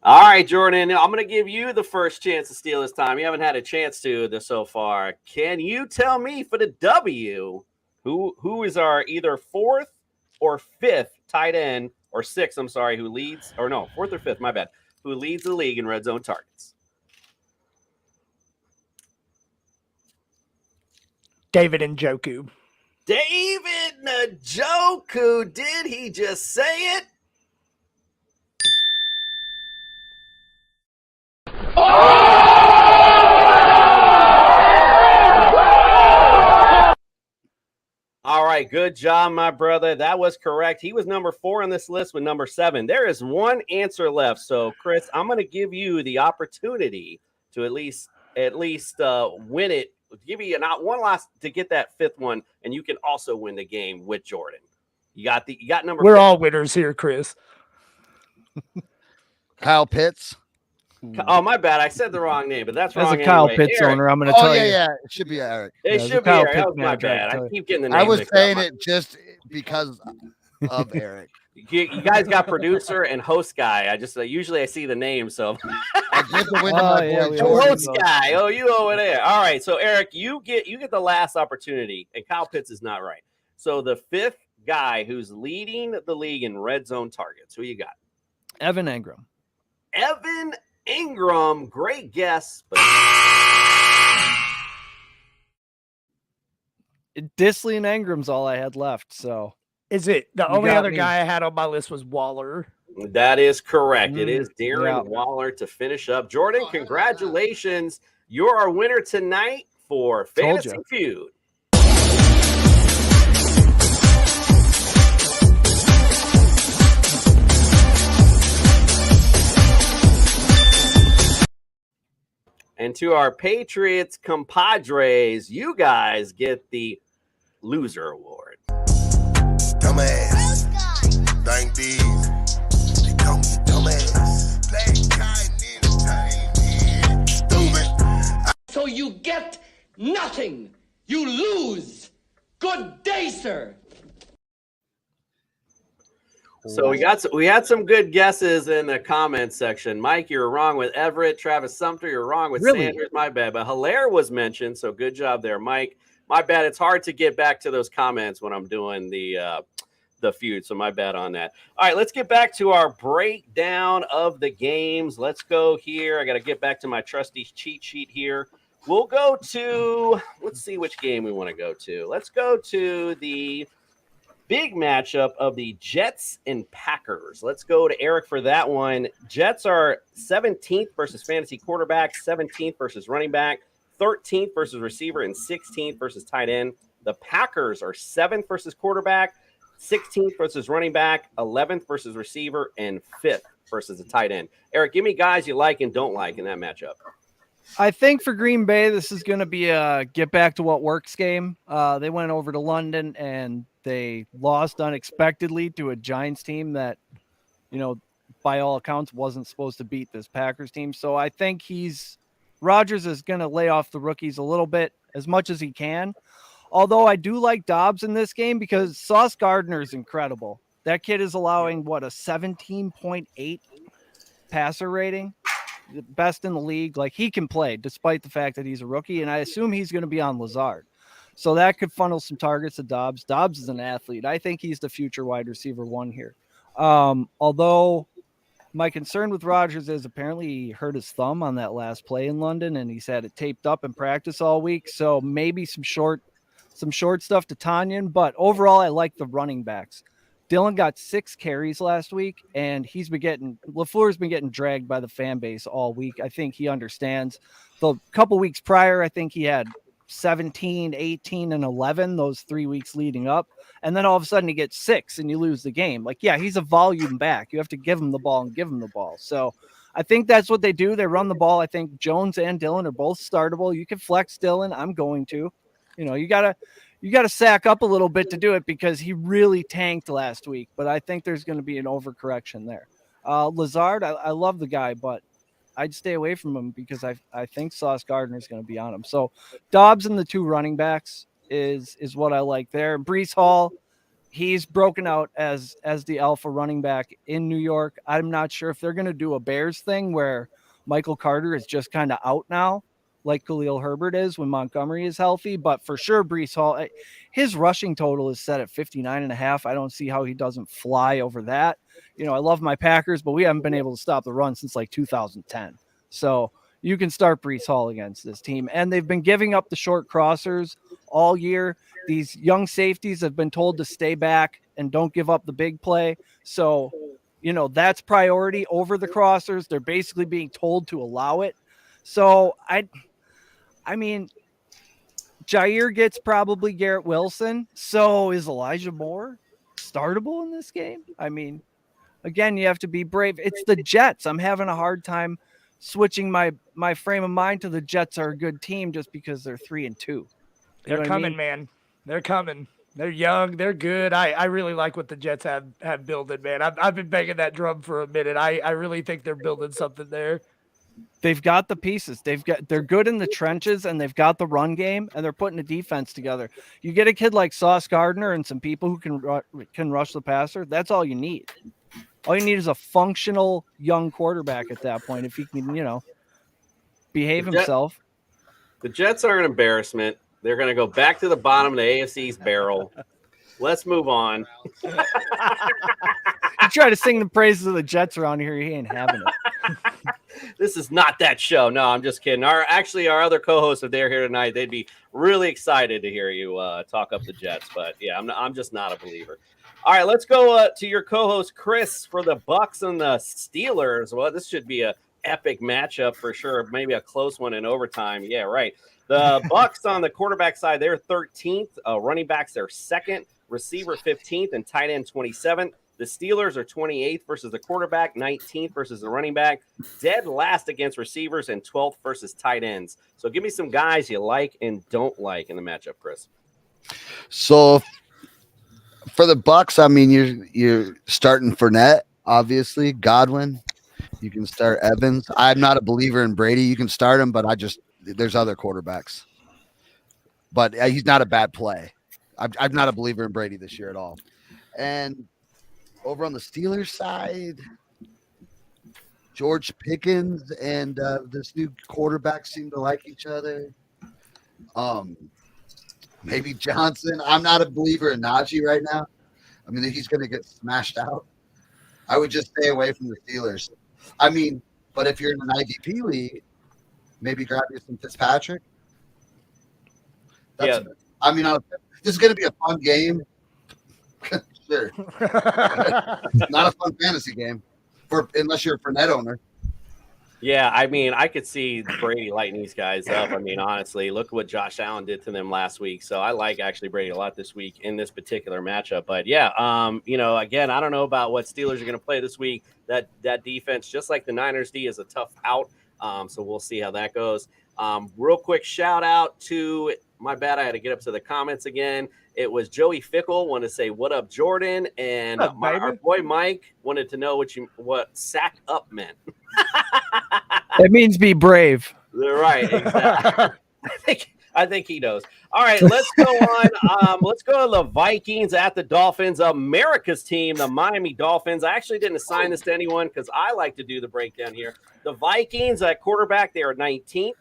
All right, Jordan, I'm going to give you the first chance to steal this time. You haven't had a chance to this so far. Can you tell me for the W who is our either 4th or 5th tight end, or 6th, I'm sorry, who leads, or no, 4th or 5th, my bad, who leads the league in red zone targets? David Njoku. David Njoku. Did he just say it? right. Good job, my brother. That was correct. He was number 4 on this list with number 7. There is one answer left. So, Chris, I'm going to give you the opportunity to at least win it. Give you not one last to get that 5th one, and you can also win the game with Jordan. You got number. We're 5. all winners here, Chris. Kyle Pitts. Oh, my bad. I said the wrong name, but that's As wrong a Kyle anyway. Pitts Eric. owner, I'm going to Oh tell yeah, you. yeah. It should be Eric. It as a should be Kyle Eric. That Pitts was my manager, bad. I'd tell I you. keep getting the I names was mixed saying up. it just because of Eric. You guys got producer and host guy. I just usually I see the name, so I give the win to Oh, my yeah, boy we the already Jordan. host guy. Oh, you over there. All right. So Eric, you get the last opportunity, and Kyle Pitts is not right. So the 5th guy who's leading the league in red zone targets. Who you got? Evan Engram. Evan Ingram. Great guess, but Disley and Engram's all I had left. So Is it the You only got other me. guy I had on my list was Waller? that is correct. It is Darren yeah. Waller to finish up. Jordan, congratulations. You're our winner tonight for Told Fantasy ya. Feud. And to our Patriots compadres, you guys get the loser award. Dumbass. Thank these. They call me dumbass. Black Cotton Entertainment. Stupid. So you get nothing. You lose. Good day, sir. So we had some good guesses in the comments section. Mike, you were wrong with Everett. Travis Sumter, you're wrong with Really? Sanders. My bad. But Hilaire was mentioned, so good job there, Mike. My bad. It's hard to get back to those comments when I'm doing the feud, so my bad on that. All right, let's get back to our breakdown of the games. Let's go here. I got to get back to my trusty cheat sheet here. We'll go to, let's see which game we want to go to. Let's go to the big matchup of the Jets and Packers. Let's go to Eric for that one. Jets are 17th versus fantasy quarterback, 17th versus running back, 13th versus receiver, and 16th versus tight end. The Packers are 7th versus quarterback, 16th versus running back, 11th versus receiver, and 5th versus a tight end. Eric, give me guys you like and don't like in that matchup. I think for Green Bay, this is going to be a get back to what works game. They went over to London and they lost unexpectedly to a Giants team that, by all accounts, wasn't supposed to beat this Packers team. So I think Rodgers is going to lay off the rookies a little bit as much as he can. Although I do like Dobbs in this game because Sauce Gardner is incredible. That kid is allowing, a 17.8 passer rating? The best in the league. Like, he can play despite the fact that he's a rookie, and I assume he's going to be on Lazard. So that could funnel some targets to Dobbs. Dobbs is an athlete. I think he's the future wide receiver 1 here. Although my concern with Rodgers is apparently he hurt his thumb on that last play in London, and he's had it taped up in practice all week. So maybe some short stuff to Tanyan, but overall I like the running backs. Dylan got 6 carries last week, and LaFleur's been getting dragged by the fan base all week. I think he understands. The couple weeks prior, I think he had 17, 18, and 11 those 3 weeks leading up. And then all of a sudden he gets 6 and you lose the game. Like, yeah, he's a volume back. You have to give him the ball and give him the ball. So I think that's what they do. They run the ball. I think Jones and Dylan are both startable. You can flex Dylan. I'm going to. You got to sack up a little bit to do it because he really tanked last week. But I think there's going to be an overcorrection there. Lazard, I love the guy, but I'd stay away from him because I think Sauce Gardner is going to be on him. So Dobbs and the 2 running backs is what I like there. Breece Hall, he's broken out as the alpha running back in New York. I'm not sure if they're going to do a Bears thing where Michael Carter is just kind of out now, like Khalil Herbert is when Montgomery is healthy. But for sure, Breece Hall, his rushing total is set at 59.5. I don't see how he doesn't fly over that. I love my Packers, but we haven't been able to stop the run since like 2010. So you can start Breece Hall against this team. And they've been giving up the short crossers all year. These young safeties have been told to stay back and don't give up the big play. So, that's priority over the crossers. They're basically being told to allow it. So I mean, Jair gets probably Garrett Wilson. So is Elijah Moore startable in this game? I mean, again, you have to be brave. It's the Jets. I'm having a hard time switching my frame of mind to the Jets are a good team just because they're 3-2. They're coming, man. They're coming. They're young. They're good. I really like what the Jets have building, man. I've been banging that drum for a minute. I really think they're building something there. They've got the pieces. They're good in the trenches, and they've got the run game, and they're putting a defense together. You get a kid like Sauce Gardner and some people who can rush the passer. That's all you need. All you need is a functional young quarterback at that point. If he can, behave himself. The Jets are an embarrassment. They're going to go back to the bottom of the AFC's barrel. Let's move on. You try to sing the praises of the Jets around here, he ain't having it. This is not that show. No, I'm just kidding. Our other co-hosts, if they're here tonight, they'd be really excited to hear you talk up the Jets. But yeah, I'm just not a believer. All right, let's go to your co-host Chris for the Bucks and the Steelers. Well, this should be a epic matchup for sure. Maybe a close one in overtime. Yeah, right. The Bucks on the quarterback side, they're 13th. Running backs, they're 2nd. Receiver 15th and tight end 27th. The Steelers are 28th versus the quarterback, 19th versus the running back, dead last against receivers, and 12th versus tight ends. So give me some guys you like and don't like in the matchup, Chris. So for the Bucks, I mean, you're starting Fournette, obviously, Godwin. You can start Evans. I'm not a believer in Brady. You can start him, but there's other quarterbacks. But he's not a bad play. I'm not a believer in Brady this year at all. And over on the Steelers side, George Pickens and this new quarterback seem to like each other. Maybe Johnson. I'm not a believer in Najee right now. I mean, he's going to get smashed out. I would just stay away from the Steelers. I mean, but if you're in an IDP league, maybe grab you some Fitzpatrick. I mean, this is going to be a fun game. Sure. Not a fun fantasy game unless you're a Fournette owner. Yeah, I mean, I could see Brady lighting these guys up. I mean, honestly, look what Josh Allen did to them last week. So I like actually Brady a lot this week in this particular matchup. But yeah, again, I don't know about what Steelers are going to play this week. That defense, just like the Niners D, is a tough out. So we'll see how that goes. Real quick shout out to my bad. I had to get up to the comments again. It was Joey Fickle wanted to say, "What up, Jordan?" And our boy Mike wanted to know what sack up meant. It means be brave. Right, exactly. I think he knows. All right, let's go on. Let's go to the Vikings at the Dolphins, America's team, the Miami Dolphins. I actually didn't assign this to anyone because I like to do the breakdown here. The Vikings at quarterback, they are 19th.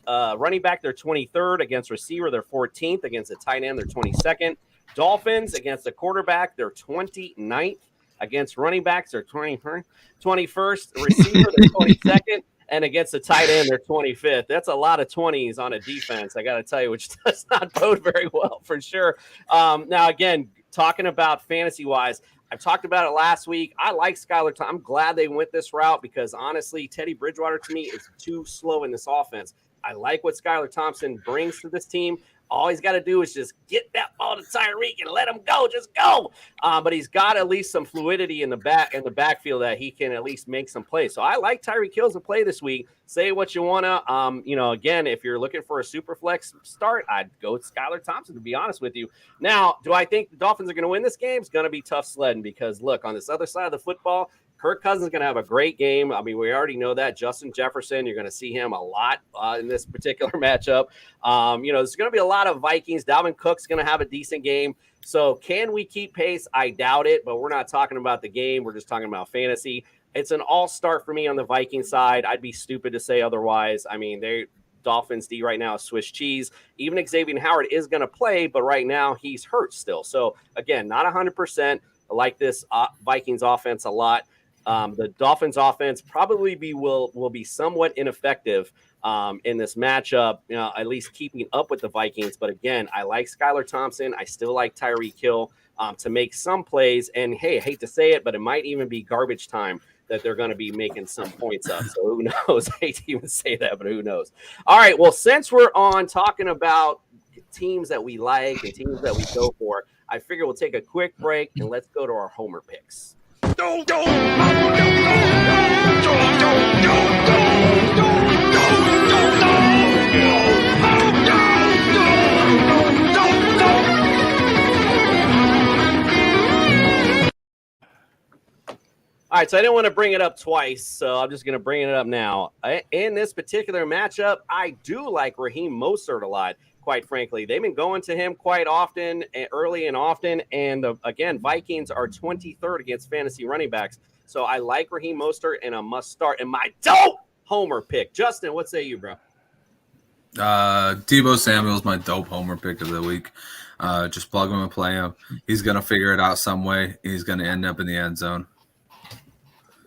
Running back, they're 23rd. Against receiver, they're 14th. Against the tight end, they're 22nd. Dolphins against the quarterback, they're 29th. Against running backs, they're 21st. Receiver, they're 22nd. And against the tight end, they're 25th. That's a lot of 20s on a defense, I got to tell you, which does not bode very well for sure. Now, again, talking about fantasy-wise, I talked about it last week. I like Skylar Thompson. I'm glad they went this route because, honestly, Teddy Bridgewater, to me, is too slow in this offense. I like what Skylar Thompson brings to this team. All he's got to do is just get that ball to Tyreek and let him go. Just go. But he's got at least some fluidity in the backfield that he can at least make some plays. So I like Tyreek Hill to play this week. Say what you want to. Again, if you're looking for a super flex start, I'd go with Skylar Thompson, to be honest with you. Now, do I think the Dolphins are going to win this game? It's going to be tough sledding because, look, on this other side of the football, Kirk Cousins is going to have a great game. I mean, we already know that. Justin Jefferson, you're going to see him a lot in this particular matchup. There's going to be a lot of Vikings. Dalvin Cook's going to have a decent game. So can we keep pace? I doubt it, but we're not talking about the game. We're just talking about fantasy. It's an all-start for me on the Viking side. I'd be stupid to say otherwise. I mean, Dolphins D right now is Swiss cheese. Even Xavier Howard is going to play, but right now he's hurt still. So, again, not 100%. I like this Vikings offense a lot. The Dolphins offense probably will be somewhat ineffective in this matchup, at least keeping up with the Vikings. But again, I like Skylar Thompson. I still like Tyreek Hill to make some plays. And hey, I hate to say it, but it might even be garbage time that they're going to be making some points up. So who knows? I hate to even say that, but who knows? All right. Well, since we're on talking about teams that we like and teams that we go for. I figure we'll take a quick break and let's go to our homer picks. All right, so I didn't want to bring it up twice, so I'm just going to bring it up now. In this particular matchup, I do like Raheem Mostert a lot, quite frankly. They've been going to him quite often, early and often, and again, Vikings are 23rd against fantasy running backs. So I like Raheem Mostert, and a must start. And my dope homer pick. Justin, what say you, bro? Deebo Samuel's my dope homer pick of the week. Just plug him and play him. He's going to figure it out some way. He's going to end up in the end zone.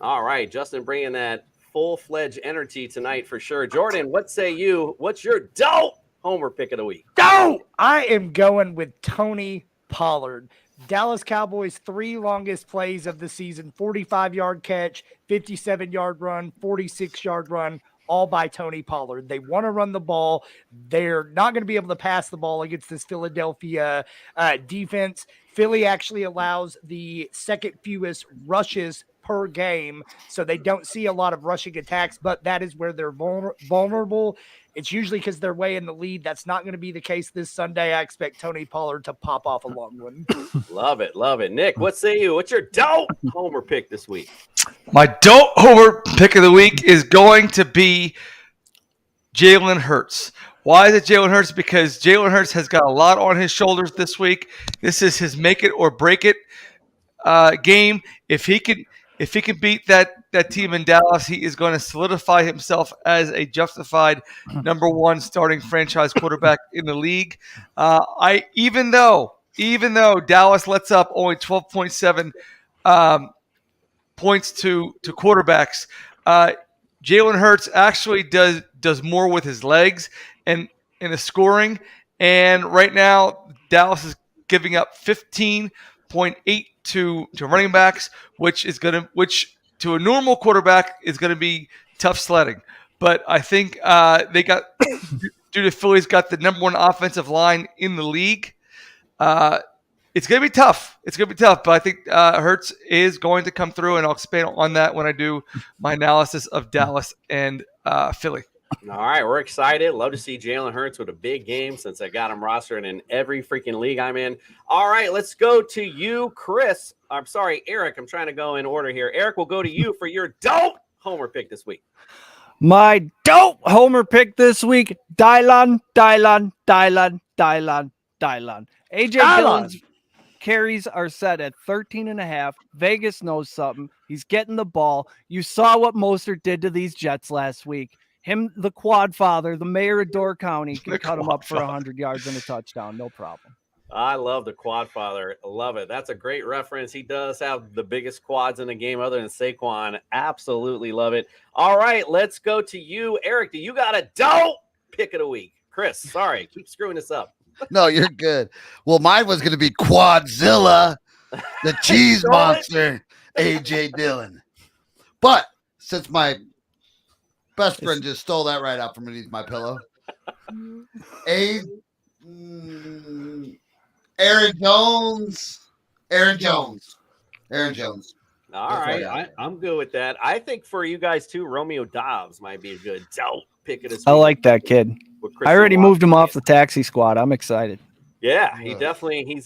All right, Justin bringing that full-fledged energy tonight for sure. Jordan, what say you? What's your dope homer pick of the week? Dope! I am going with Tony Pollard. Dallas Cowboys' 3 longest plays of the season, 45-yard catch, 57-yard run, 46-yard run, all by Tony Pollard. They want to run the ball. They're not going to be able to pass the ball against this Philadelphia defense. Philly actually allows the second fewest rushes per game, so they don't see a lot of rushing attacks, but that is where they're vulnerable. It's usually because they're way in the lead. That's not going to be the case this Sunday. I expect Tony Pollard to pop off a long one. Love it, love it. Nick, what say you? What's your dope homer pick this week? My dope homer pick of the week is going to be Jalen Hurts. Why is it Jalen Hurts? Because Jalen Hurts has got a lot on his shoulders this week. This is his make it or break it game. If he can beat that team in Dallas, he is going to solidify himself as a justified number 1 starting franchise quarterback in the league. Even though Dallas lets up only 12.7 points to quarterbacks, Jalen Hurts actually does more with his legs and in the scoring. And right now, Dallas is giving up 15.8 to running backs, which to a normal quarterback is going to be tough sledding. But I think they got due to Philly's got the number 1 offensive line in the league. It's going to be tough. But I think Hurts is going to come through, and I'll expand on that when I do my analysis of Dallas and Philly. All right, we're excited. Love to see Jalen Hurts with a big game since I got him rostered in every freaking league I'm in. All right, let's go to you, Chris. I'm sorry, Eric. I'm trying to go in order here. Eric, we'll go to you for your dope homer pick this week. My dope homer pick this week, Dylan. AJ Dillon's carries are set at 13.5. Vegas knows something. He's getting the ball. You saw what Mostert did to these Jets last week. Him, the quad father, the mayor of Door County, can cut him up for 100 yards and a touchdown. No problem. I love the quad father. Love it. That's a great reference. He does have the biggest quads in the game other than Saquon. Absolutely love it. All right, let's go to you. Eric, do you got a dope pick of the week? Chris, sorry. Keep screwing this up. No, you're good. Well, mine was going to be Quadzilla, the cheese monster, AJ Dillon. But since my best friend just stole that right out from beneath my pillow, Aaron Jones. All right, I'm good with that. I think for you guys too, Romeo Dobbs might be a good dope pick of this week. I like that kid. I already moved him off the taxi squad. I'm excited. Yeah, he's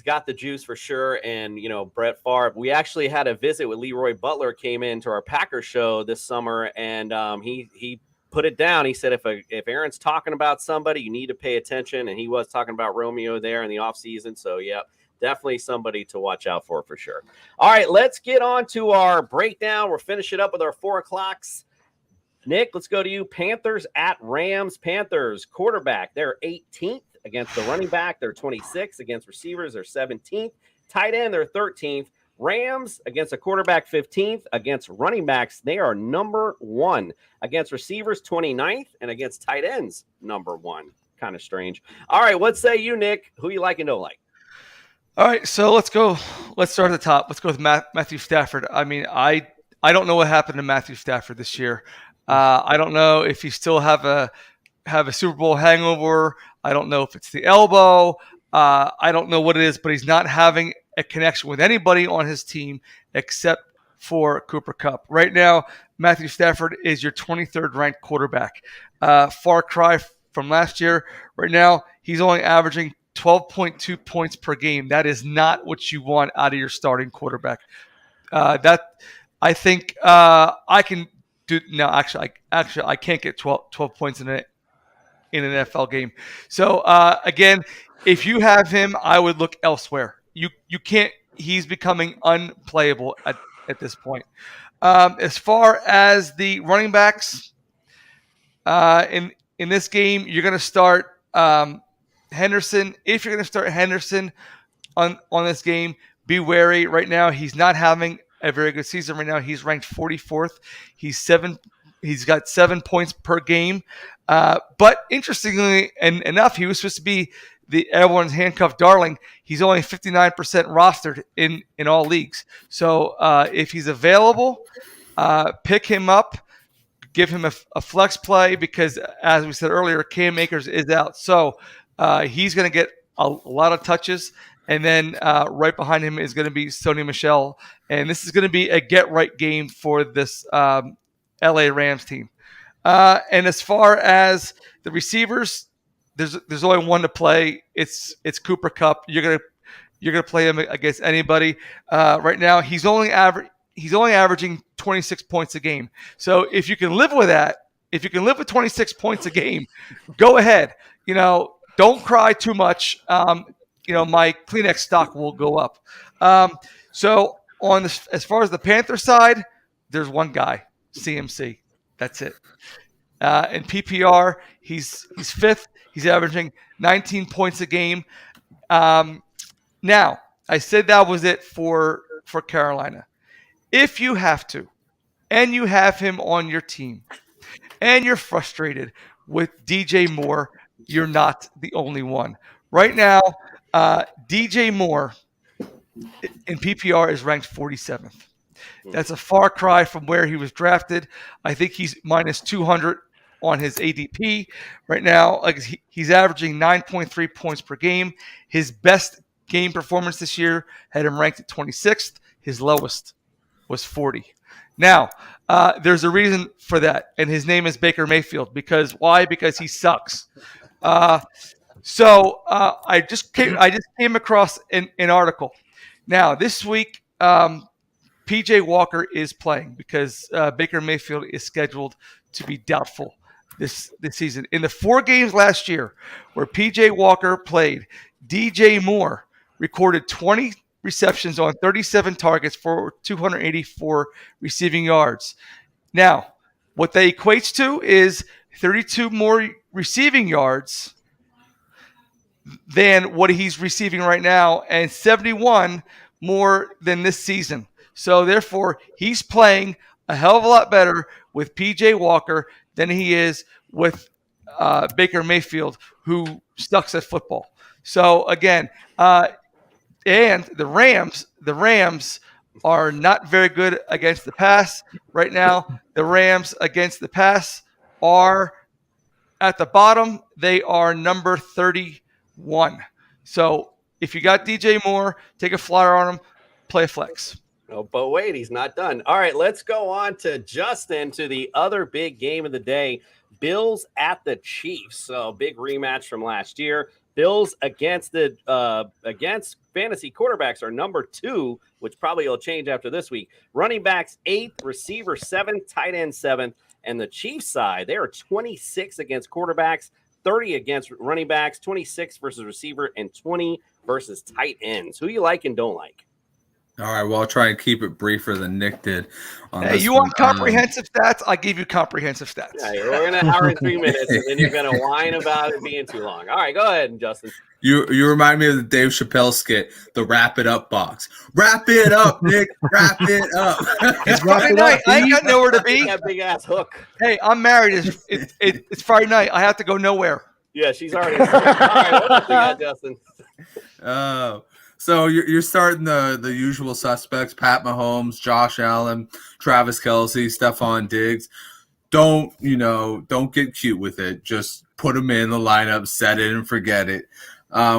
got the juice for sure. And, Brett Favre, we actually had a visit with Leroy Butler, came into our Packers show this summer, and he put it down. He said, if Aaron's talking about somebody, you need to pay attention. And he was talking about Romeo there in the offseason. So, yeah, definitely somebody to watch out for sure. All right, let's get on to our breakdown. We'll finish it up with our 4 o'clocks. Nick, let's go to you. Panthers at Rams. Panthers quarterback, they're 18th against the running back. They're 26th against receivers. They're 17th. Tight end, they're 13th. Rams against a quarterback 15th. Against running backs, they are number 1. Against receivers, 29th. And against tight ends, number 1. Kind of strange. All right, what say you, Nick? Who you like and don't like? All right, so let's go. Let's start at the top. Let's go with Matthew Stafford. I mean, I don't know what happened to Matthew Stafford this year. I don't know if he still have a have a Super Bowl hangover. I don't know if it's the elbow. I don't know what it is, but he's not having a connection with anybody on his team except for Cooper Kupp. Right now, Matthew Stafford is your 23rd ranked quarterback. Far cry from last year. Right now, he's only averaging 12.2 points per game. That is not what you want out of your starting quarterback. That I think I can do. No, actually, I can't get 12 points in an NFL game. So again, if you have him, I would look elsewhere. You can't. He's becoming unplayable at this point. As far as the running backs, in this game, you're going to start Henderson. If you're going to start Henderson on this game, be wary. Right now, he's not having a very good season. Right now, he's ranked 44th. He's got 7 points per game. But interestingly enough, he was supposed to be everyone's handcuffed darling. He's only 59% rostered in all leagues. So if he's available, pick him up. Give him a flex play because, as we said earlier, Cam Akers is out. So he's going to get a lot of touches. And then right behind him is going to be Sony Michel. And this is going to be a get-right game for this LA Rams team. And as far as the receivers, there's only one to play. It's Cooper Kupp. You're gonna play him against anybody. Right now, he's only averaging 26 points a game. So if you can live with that, if you can live with 26 points a game, go ahead. Don't cry too much. My Kleenex stock will go up. So as far as the Panther side, there's one guy, CMC. That's it. In PPR, he's fifth. He's averaging 19 points a game. Now, I said that was it for Carolina. If you have to, and you have him on your team, and you're frustrated with DJ Moore, you're not the only one. Right now, DJ Moore in PPR is ranked 47th. That's a far cry from where he was drafted. I think he's minus 200 on his ADP right now. He's averaging 9.3 points per game. His best game performance this year had him ranked at 26th. His lowest was 40. Now, there's a reason for that, and his name is Baker Mayfield. Why? Because he sucks. So I just came across an article. Now, this week, PJ Walker is playing because Baker Mayfield is scheduled to be doubtful this season. In the 4 games last year where PJ Walker played, DJ Moore recorded 20 receptions on 37 targets for 284 receiving yards. Now, what that equates to is 32 more receiving yards than what he's receiving right now and 71 more than this season. So, therefore, he's playing a hell of a lot better with PJ Walker than he is with Baker Mayfield, who sucks at football. So, again, and the Rams are not very good against the pass right now. The Rams against the pass are at the bottom. They are number 31. So, if you got DJ Moore, take a flyer on him, play a flex. Oh, but wait, he's not done. All right, let's go on to Justin, to the other big game of the day. Bills at the Chiefs. So big rematch from last year. Bills against fantasy quarterbacks are number 2, which probably will change after this week. Running backs 8th, receiver 7th, tight end 7th. And the Chiefs side, they are 26 against quarterbacks, 30 against running backs, 26 versus receiver, and 20 versus tight ends. Who you like and don't like? All right, well, I'll try and keep it briefer than Nick did. Hey, you want comprehensive stats? I give you comprehensive stats. Yeah, we're going to hour and 3 minutes, and then you're going to whine about it being too long. All right, go ahead, Justin. You remind me of the Dave Chappelle skit, the Wrap It Up box. Wrap it up, Nick. Wrap it up. It's Friday night. I ain't got nowhere to be. That big ass hook. Hey, I'm married. It's Friday night. I have to go nowhere. Yeah, she's already. All right, what else you got, Justin? So you're starting the usual suspects: Pat Mahomes, Josh Allen, Travis Kelce, Stephon Diggs. Don't get cute with it. Just put him in the lineup, set it and forget it.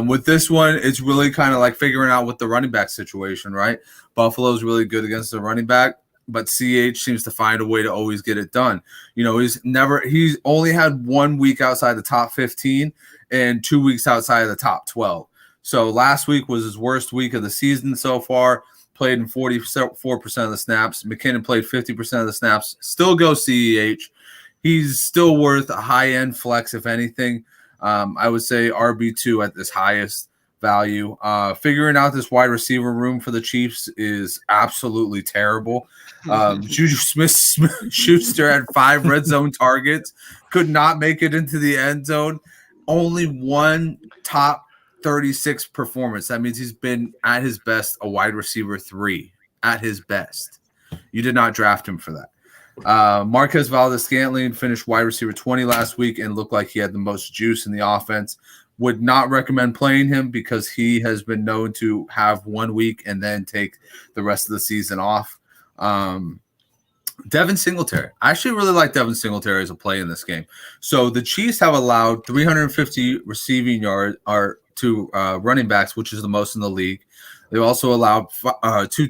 With this one, it's really kind of like figuring out with the running back situation, right? Buffalo's really good against the running back, but CH seems to find a way to always get it done. He's only had 1 week outside the top 15 and 2 weeks outside of the top 12. So last week was his worst week of the season so far. Played in 44% of the snaps. McKinnon played 50% of the snaps. Still go CEH. He's still worth a high-end flex, if anything. I would say RB2 at this highest value. Figuring out this wide receiver room for the Chiefs is absolutely terrible. Juju Smith-Schuster had 5 red zone targets, could not make it into the end zone. Only one top 36 performance. That means he's been at his best a wide receiver 3 at his best. You did not draft him for that. Marquez Valdes-Scantling finished wide receiver 20 last week and looked like he had the most juice in the offense. Would not recommend playing him because he has been known to have 1 week and then take the rest of the season off. Devin Singletary. I actually really like Devin Singletary as a play in this game. So the Chiefs have allowed 350 receiving yards to running backs, which is the most in the league. They've also allowed 2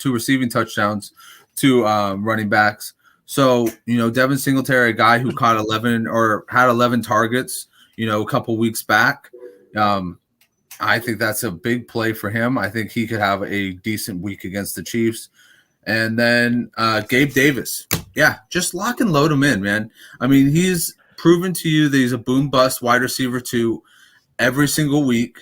receiving touchdowns to running backs. So, Devin Singletary, a guy who caught 11 or had 11 targets, a couple weeks back. I think that's a big play for him. I think he could have a decent week against the Chiefs. And then Gabe Davis. Yeah, just lock and load him in, man. I mean, he's proven to you that he's a boom bust wide receiver 2 every single week.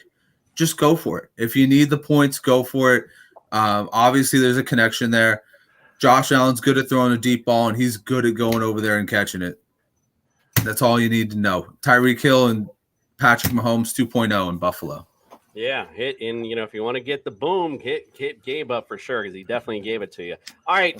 Just go for it. If you need the points, go for it. Obviously, there's a connection there. Josh Allen's good at throwing a deep ball, and he's good at going over there and catching it. That's all you need to know. Tyreek Hill and Patrick Mahomes 2.0 in Buffalo. Yeah, if you want to get the boom, hit Gabe up for sure because he definitely gave it to you. All right,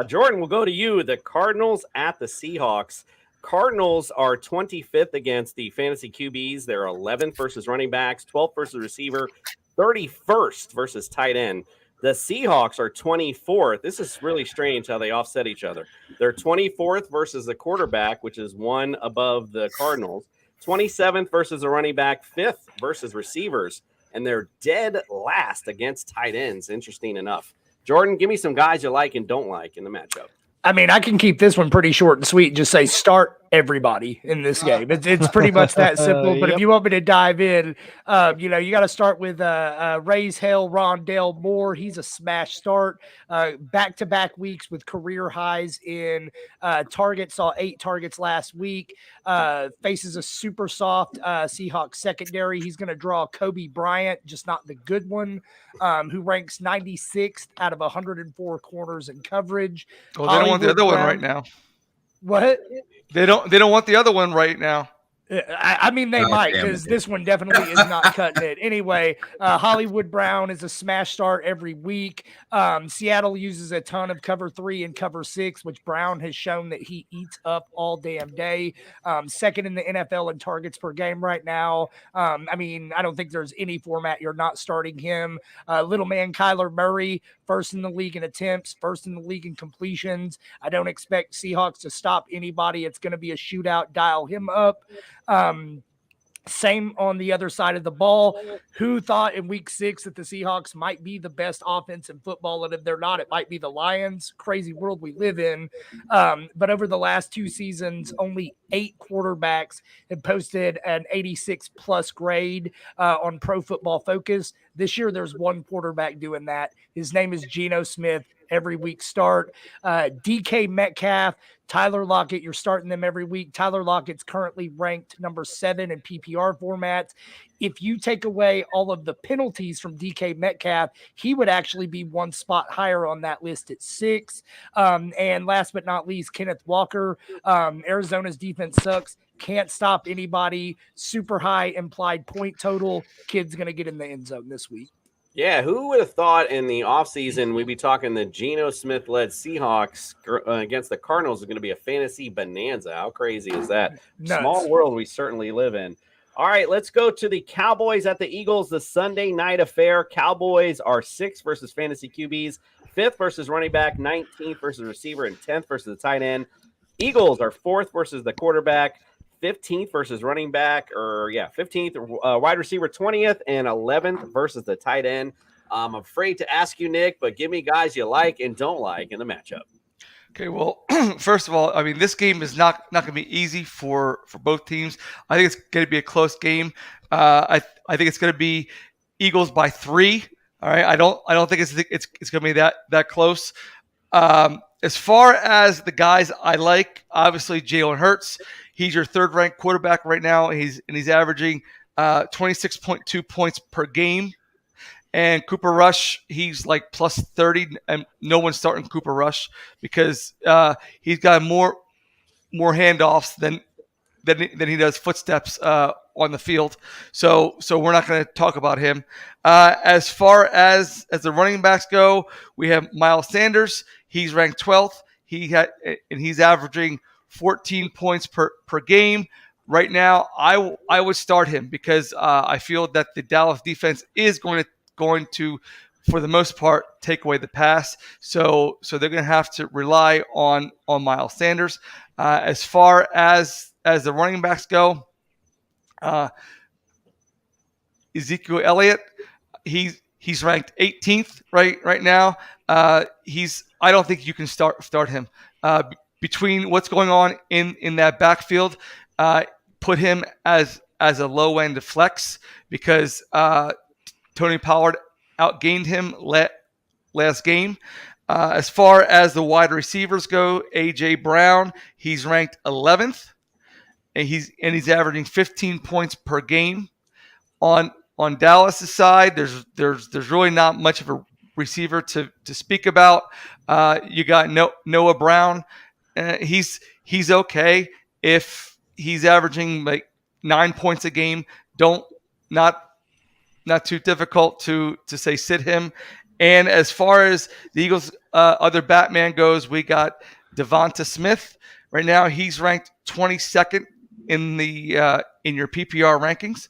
Jordan, we'll go to you. The Cardinals at the Seahawks. Cardinals are 25th against the fantasy QBs. They're 11th versus running backs, 12th versus receiver, 31st versus tight end. The Seahawks are 24th. This is really strange how they offset each other. They're 24th versus the quarterback, which is 1 above the Cardinals, 27th versus a running back, 5th versus receivers, and they're dead last against tight ends, interesting enough. Jordan, give me some guys you like and don't like in the matchup. I mean, I can keep this one pretty short and sweet and just say start everybody in this game. It's pretty much that simple. But if you want me to dive in, you got to start with Raise Hell, Rondale Moore. He's a smash start. Back-to-back weeks with career highs in targets. Saw 8 targets last week. Faces a super soft Seahawks secondary. He's going to draw Kobe Bryant, just not the good one, who ranks 96th out of 104 corners in coverage. Well, they don't want the other one right now. What? They don't want the other one right now. I mean, they might, because this one definitely is not cutting it. Anyway, Hollywood Brown is a smash start every week. Seattle uses a ton of cover 3 and cover 6, which Brown has shown that he eats up all damn day. Second in the NFL in targets per game right now. I mean, I don't think there's any format you're not starting him. Little man Kyler Murray, first in the league in attempts, first in the league in completions. I don't expect Seahawks to stop anybody. It's going to be a shootout. Dial him up. Same on the other side of the ball. Who thought in week 6 that the Seahawks might be the best offense in football? And if they're not, it might be the Lions. Crazy world we live in. But over the last 2 seasons, only 8 quarterbacks have posted an 86 plus grade on Pro Football Focus. This year, there's 1 quarterback doing that. His name is Geno Smith. Every week start. DK Metcalf, Tyler Lockett, you're starting them every week. Tyler Lockett's currently ranked number 7 in PPR formats. If you take away all of the penalties from DK Metcalf, he would actually be 1 spot higher on that list at 6. And last but not least, Kenneth Walker. Arizona's defense sucks. Can't stop anybody. Super high implied point total. Kid's going to get in the end zone this week. Yeah, who would have thought in the offseason we'd be talking the Geno Smith-led Seahawks against the Cardinals is going to be a fantasy bonanza. How crazy is that? Nuts. Small world we certainly live in. All right, let's go to the Cowboys at the Eagles, the Sunday night affair. Cowboys are 6th versus fantasy QBs, 5th versus running back, 19th versus receiver, and 10th versus the tight end. Eagles are 4th versus the quarterback, 15th versus running back, 15th, wide receiver 20th, and 11th versus the tight end. I'm afraid to ask you, Nick, but give me guys you like and don't like in the matchup. Okay, well, first of all, I mean, this game is not going to be easy for both teams. I think it's going to be a close game. I think it's going to be Eagles by 3. All right, I don't think it's going to be that close. As far as the guys I like, obviously Jalen Hurts. He's your third-ranked quarterback right now. He's averaging 26.2 points per game. And Cooper Rush, he's like plus 30, and no one's starting Cooper Rush because he's got more handoffs than he does footsteps on the field. So we're not going to talk about him. As far as the running backs go, we have Miles Sanders. He's ranked 12th. He's averaging 14 points per game. Right now, I would start him because I feel that the Dallas defense is going to, for the most part, take away the pass. So they're going to have to rely on Miles Sanders. As far as the running backs go, Ezekiel Elliott, he's ranked 18th right now. I don't think you can start him. Between what's going on in that backfield, put him as a low end flex because Tony Pollard outgained him last game. As far as the wide receivers go, A.J. Brown, he's ranked 11th, and he's averaging 15 points per game. On Dallas' side, there's really not much of a receiver to speak about. You got Noah Brown. He's okay if he's averaging like 9 points a game. Not too difficult to say sit him. And as far as the Eagles' other Batman goes, we got Devonta Smith. Right now, he's ranked 22nd in your PPR rankings.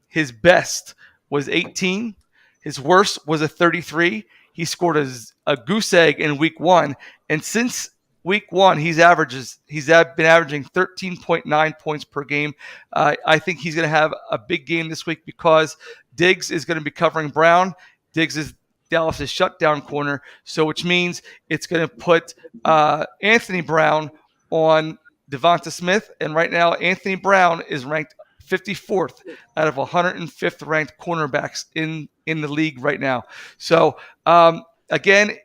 His best was 18. His worst was a 33. He scored a goose egg in week 1, and since week 1, he's been averaging 13.9 points per game. I think he's going to have a big game this week because Diggs is going to be covering Brown. Diggs is Dallas' shutdown corner, which means it's going to put Anthony Brown on Devonta Smith. And right now, Anthony Brown is ranked 54th out of 105th ranked cornerbacks in the league right now. So, again,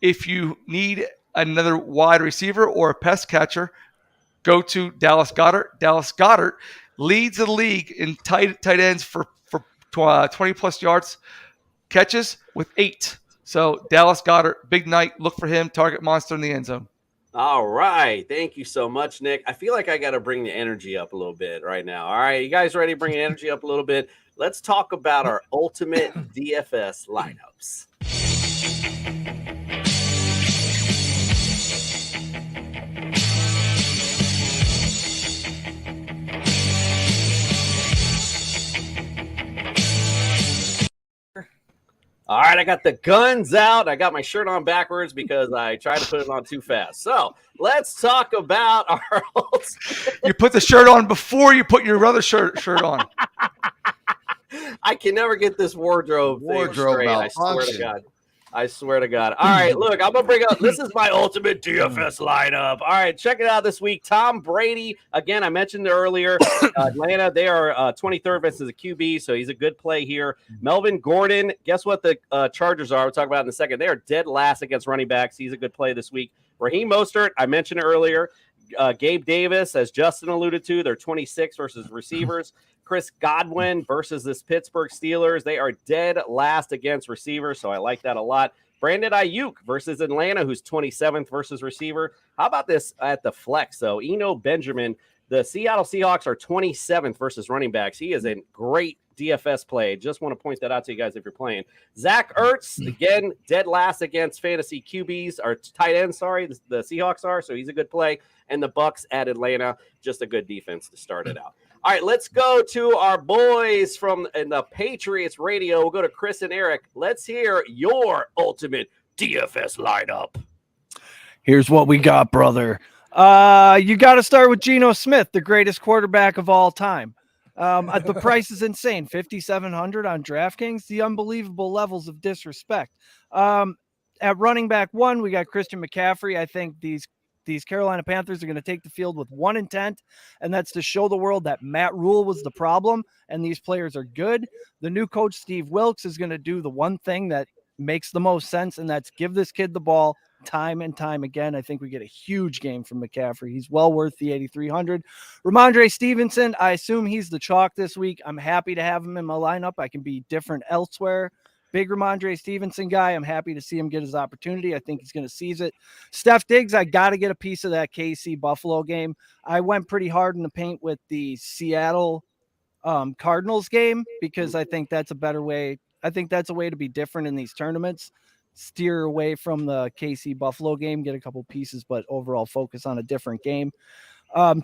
if you need another wide receiver or a pass catcher, go to Dallas Goedert. Dallas Goedert leads the league in tight ends for 20-plus yards catches with 8. So Dallas Goedert, big night. Look for him. Target monster in the end zone. All right. Thank you so much, Nick. I feel like I got to bring the energy up a little bit right now. All right. You guys ready to bring the energy up a little bit? Let's talk about our ultimate DFS lineups. All right, I got the guns out. I got my shirt on backwards because I tried to put it on too fast. So let's talk about our You put the shirt on before you put your other shirt on. I can never get this wardrobe straight. I swear to God. All right, look, I'm going to bring up, this is my ultimate DFS lineup. All right, check it out this week. Tom Brady, again, I mentioned it earlier. Atlanta, they are 23rd versus a QB, so he's a good play here. Melvin Gordon, guess what the Chargers are? We'll talk about it in a second. They are dead last against running backs. He's a good play this week. Raheem Mostert, I mentioned it earlier. Gabe Davis, as Justin alluded to, they're 26 versus receivers. Chris Godwin versus this Pittsburgh Steelers. They are dead last against receivers, so I like that a lot. Brandon Ayuk versus Atlanta, who's 27th versus receiver. How about this at the flex, though? Eno Benjamin, the Seattle Seahawks are 27th versus running backs. He is a great DFS play. Just want to point that out to you guys if you're playing. Zach Ertz, again, dead last against fantasy QBs, or tight ends, sorry, the Seahawks are, so he's a good play. And the Bucks at Atlanta, just a good defense to start it out. All right, let's go to our boys from the Patriots radio. We'll go to Chris and Eric. Let's hear your ultimate DFS lineup. Here's what we got, brother. You got to start with Geno Smith, the greatest quarterback of all time. The price is insane, 5,700 on DraftKings. The unbelievable levels of disrespect. At running back 1, we got Christian McCaffrey. I think these Carolina Panthers are going to take the field with one intent, and that's to show the world that Matt Rule was the problem, and these players are good. The new coach, Steve Wilkes, is going to do the one thing that makes the most sense, and that's give this kid the ball time and time again. I think we get a huge game from McCaffrey. He's well worth the 8,300. Ramondre Stevenson, I assume he's the chalk this week. I'm happy to have him in my lineup. I can be different elsewhere. Big Ramondre Stevenson guy. I'm happy to see him get his opportunity. I think he's going to seize it. Steph Diggs, I got to get a piece of that KC Buffalo game. I went pretty hard in the paint with the Seattle Cardinals game because I think that's a better way. I think that's a way to be different in these tournaments. Steer away from the KC Buffalo game, get a couple pieces, but overall focus on a different game.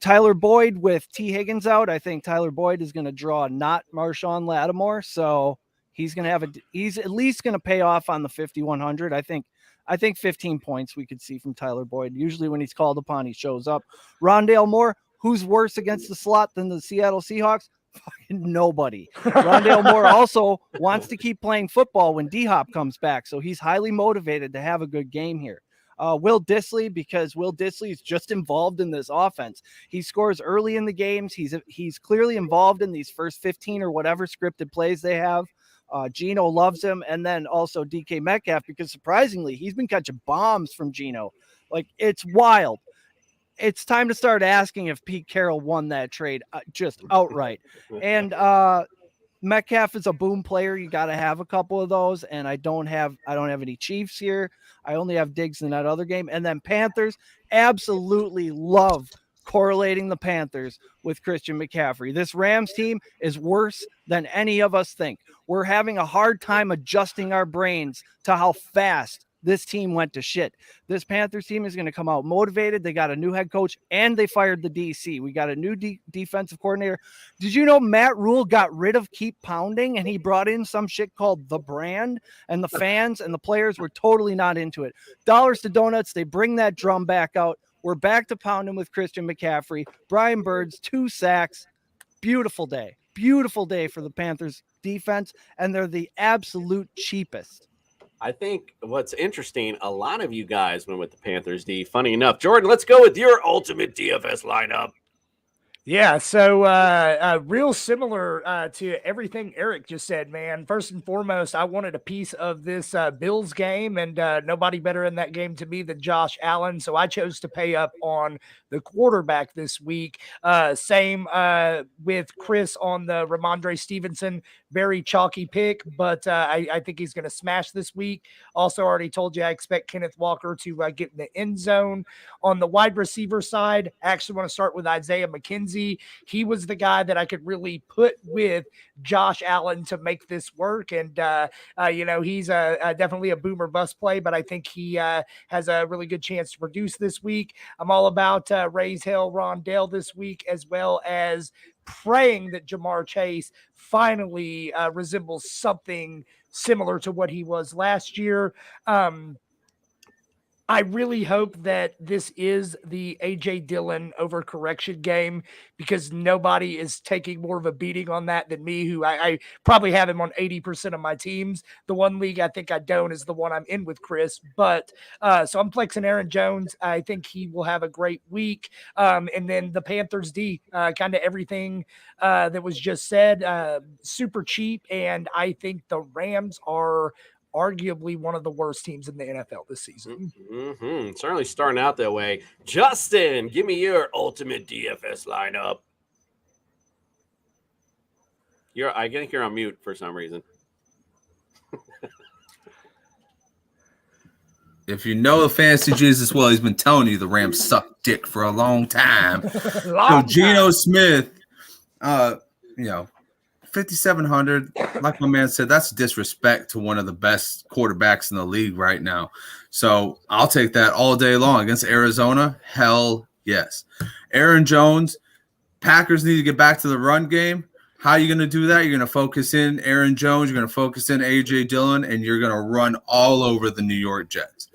Tyler Boyd with T. Higgins out. I think Tyler Boyd is going to draw not Marshawn Lattimore. So he's going to have he's at least going to pay off on the 5,100. I think 15 points we could see from Tyler Boyd. Usually when he's called upon, he shows up. Rondale Moore, who's worse against the slot than the Seattle Seahawks? Fucking nobody. Rondale Moore also wants to keep playing football when D-Hop comes back, so he's highly motivated to have a good game here. Will Dissly, because Will Dissly is just involved in this offense. He scores early in the games. He's clearly involved in these first 15 or whatever scripted plays they have. Geno loves him, and then also DK Metcalf, because surprisingly, he's been catching bombs from Geno. Like, it's wild. It's time to start asking if Pete Carroll won that trade just outright. And Metcalf is a boom player. You got to have a couple of those. And I don't have any Chiefs here. I only have Diggs in that other game. And then Panthers, absolutely love correlating the Panthers with Christian McCaffrey. This Rams team is worse than any of us think. We're having a hard time adjusting our brains to how fast this team went to shit. This Panthers team is going to come out motivated. They got a new head coach and they fired the DC. We got a new defensive coordinator. Did you know Matt Rule got rid of keep pounding and he brought in some shit called the brand, and the fans and the players were totally not into it. Dollars to donuts. They bring that drum back out. We're back to pounding with Christian McCaffrey. Brian Birds, 2 sacks. Beautiful day. Beautiful day for the Panthers defense. And they're the absolute cheapest. I think what's interesting, a lot of you guys went with the Panthers D. Funny enough. Jordan, let's go with your ultimate DFS lineup. Yeah, so real similar to everything Eric just said, man. First and foremost, I wanted a piece of this Bills game, and nobody better in that game to me than Josh Allen. So I chose to pay up on the quarterback this week. Same with Chris on the Ramondre Stevenson. Very chalky pick, but I think he's going to smash this week. Also already told you I expect Kenneth Walker to get in the end zone. On the wide receiver side, I actually want to start with Isaiah McKenzie. He was the guy that I could really put with Josh Allen to make this work. And, he's definitely a boomer bust play, but I think he has a really good chance to produce this week. I'm all about Raise Hell Rondale this week, as well as praying that Jamar Chase finally resembles something similar to what he was last year. I really hope that this is the A.J. Dillon overcorrection game, because nobody is taking more of a beating on that than me, who I probably have him on 80% of my teams. The one league I think I don't is the one I'm in with Chris. But so I'm flexing Aaron Jones. I think he will have a great week. And then the Panthers D, kind of everything that was just said, super cheap. And I think the Rams are arguably one of the worst teams in the NFL this season. Mm-hmm. Certainly starting out that way. Justin, give me your ultimate DFS lineup. I think you're on mute for some reason. If you know the Fantasy Jesus well, he's been telling you the Rams suck dick for a long time. So Geno Smith, 5,700, like my man said, that's disrespect to one of the best quarterbacks in the league right now. So I'll take that all day long against Arizona. Hell yes. Aaron Jones, Packers need to get back to the run game. How are you going to do that? You're going to focus in Aaron Jones. You're going to focus in A.J. Dillon, and you're going to run all over the New York Jets.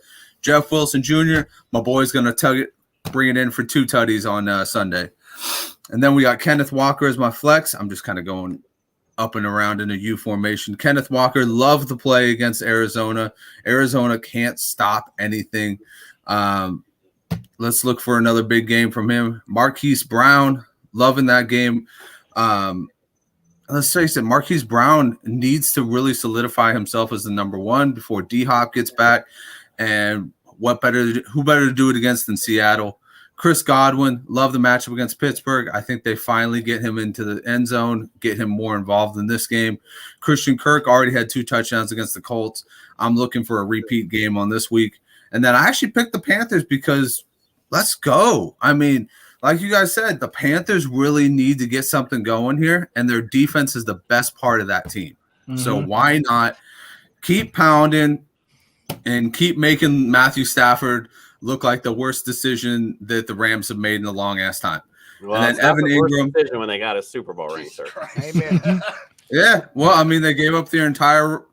Jeff Wilson Jr., my boy's going to bring it in for 2 tutties on Sunday. And then we got Kenneth Walker as my flex. I'm just kind of going up and around in a U formation. Kenneth Walker, love the play against Arizona. Arizona can't stop anything. Let's look for another big game from him. Marquise Brown, loving that game. Let's face it, Marquise Brown needs to really solidify himself as the number 1 before D-Hop gets back. And who better to do it against than Seattle? Chris Godwin, love the matchup against Pittsburgh. I think they finally get him into the end zone, get him more involved in this game. Christian Kirk already had 2 touchdowns against the Colts. I'm looking for a repeat game on this week. And then I actually picked the Panthers because let's go. I mean, like you guys said, the Panthers really need to get something going here, and their defense is the best part of that team. Mm-hmm. So why not keep pounding and keep making Matthew Stafford look like the worst decision that the Rams have made in a long-ass time. Well, and then Evan Ingram decision when they got a Super Bowl ring, sir. Amen. Yeah, well, I mean, they gave up their entire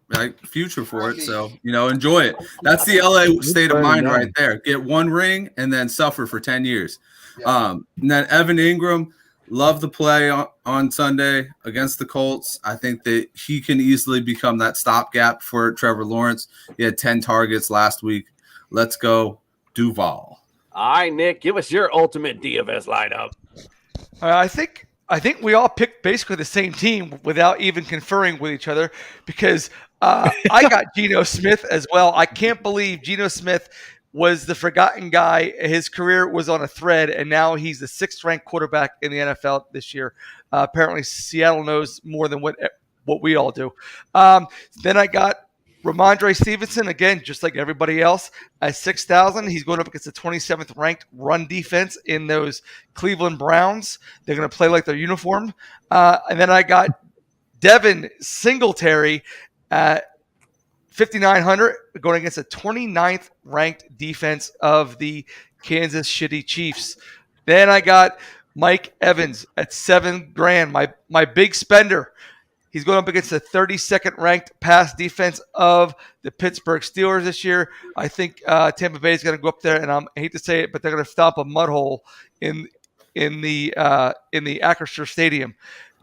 future for it, so enjoy it. That's the LA state of mind right there. Get 1 ring and then suffer for 10 years. Yeah. And then Evan Ingram, love the play on Sunday against the Colts. I think that he can easily become that stopgap for Trevor Lawrence. He had 10 targets last week. Let's go, Duval. All right, Nick, give us your ultimate Diavez lineup. I think we all picked basically the same team without even conferring with each other because I got Geno Smith as well. I can't believe Geno Smith was the forgotten guy. His career was on a thread, and now he's the 6th-ranked quarterback in the NFL this year. Apparently, Seattle knows more than what we all do. Then I got Ramondre Stevenson, again, just like everybody else, at 6,000. He's going up against the 27th-ranked run defense in those Cleveland Browns. They're going to play like they're uniformed. And then I got Devin Singletary at 5,900 going against a 29th ranked defense of the Kansas City Chiefs. Then I got Mike Evans at $7,000, my big spender. He's going up against the 32nd ranked pass defense of the Pittsburgh Steelers this year. I think Tampa Bay is going to go up there, and I hate to say it, but they're going to stomp a mud hole in the Acrisure Stadium.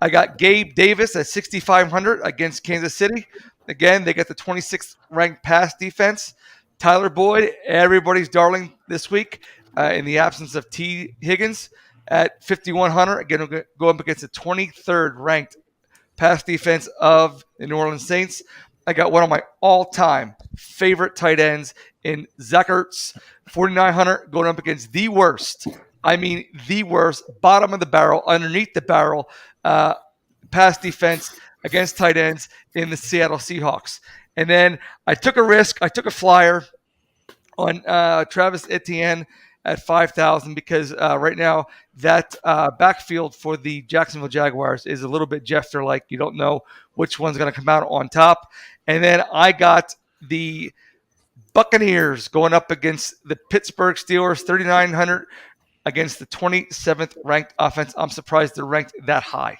I got Gabe Davis at 6,500 against Kansas City. Again, they got the 26th ranked pass defense. Tyler Boyd, everybody's darling this week in the absence of T. Higgins at 5,100. Again, we'll go up against the 23rd ranked pass defense of the New Orleans Saints. I got one of my all-time favorite tight ends in Zach Ertz, 4,900, going up against the worst. I mean, the worst, bottom of the barrel, underneath the barrel, pass defense against tight ends in the Seattle Seahawks. And then I took a risk. I took a flyer on Travis Etienne at 5,000 because right now that backfield for the Jacksonville Jaguars is a little bit Jester-like. You don't know which one's going to come out on top. And then I got the Buccaneers going up against the Pittsburgh Steelers, 3,900 against the 27th ranked offense. I'm surprised they're ranked that high.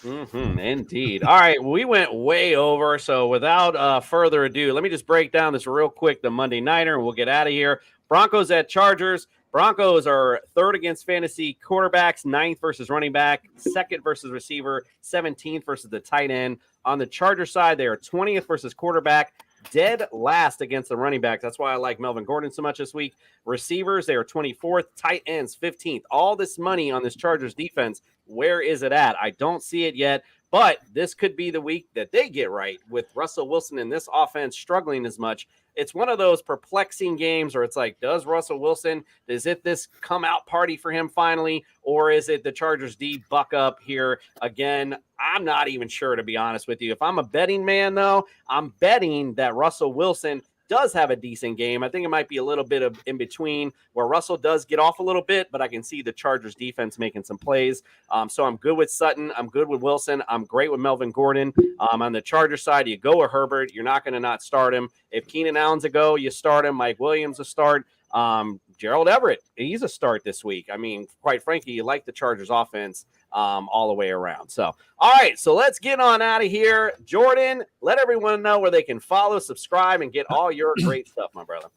Indeed. All right, we went way over. So without further ado, let me just break down this real quick, the Monday Nighter, and we'll get out of here. Broncos at Chargers. Broncos are 3rd against fantasy quarterbacks, 9th versus running back, 2nd versus receiver, 17th versus the tight end. On the Charger side, they are 20th versus quarterback, dead last against the running backs. That's why I like Melvin Gordon so much this week. Receivers, they are 24th, tight ends, 15th. All this money on this Chargers defense, where is it at? I don't see it yet, but this could be the week that they get right with Russell Wilson and this offense struggling as much. It's one of those perplexing games where it's like, does Russell Wilson, is it this come out party for him finally, or is it the Chargers D buck up here again? I'm not even sure, to be honest with you. If I'm a betting man, though, I'm betting that Russell Wilson does have a decent game. I think it might be a little bit of in between where Russell does get off a little bit, but I can see the Chargers defense making some plays. So I'm good with Sutton. I'm good with Wilson. I'm great with Melvin Gordon. On the Chargers side, you go with Herbert. You're not going to not start him. If Keenan Allen's a go, you start him. Mike Williams a start. Gerald Everett, he's a start this week. I mean, quite frankly, you like the Chargers offense all the way around. So, all right, so let's get on out of here. Jordan, let everyone know where they can follow, subscribe, and get all your great stuff, my brother.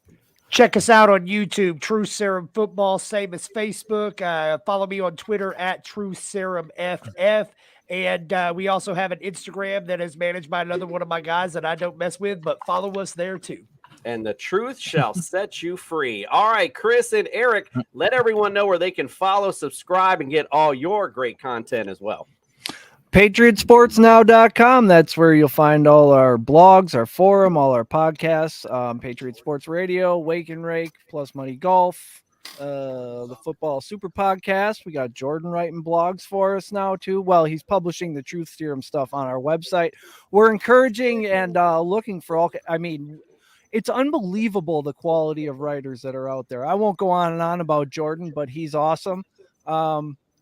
Check us out on YouTube, True Serum Football, same as Facebook. Follow me on Twitter at True Serum FF. And we also have an Instagram that is managed by another one of my guys that I don't mess with, but follow us there too. And the truth shall set you free. All right, Chris and Eric, let everyone know where they can follow, subscribe, and get all your great content as well. PatriotSportsNow.com. That's where you'll find all our blogs, our forum, all our podcasts, Patriot Sports Radio, Wake and Rake, Plus Money Golf, the Football Super Podcast. We got Jordan writing blogs for us now, too. Well, he's publishing the Truth Serum stuff on our website. We're encouraging and looking for all, it's unbelievable the quality of writers that are out there. I won't go on and on about Jordan, but he's awesome.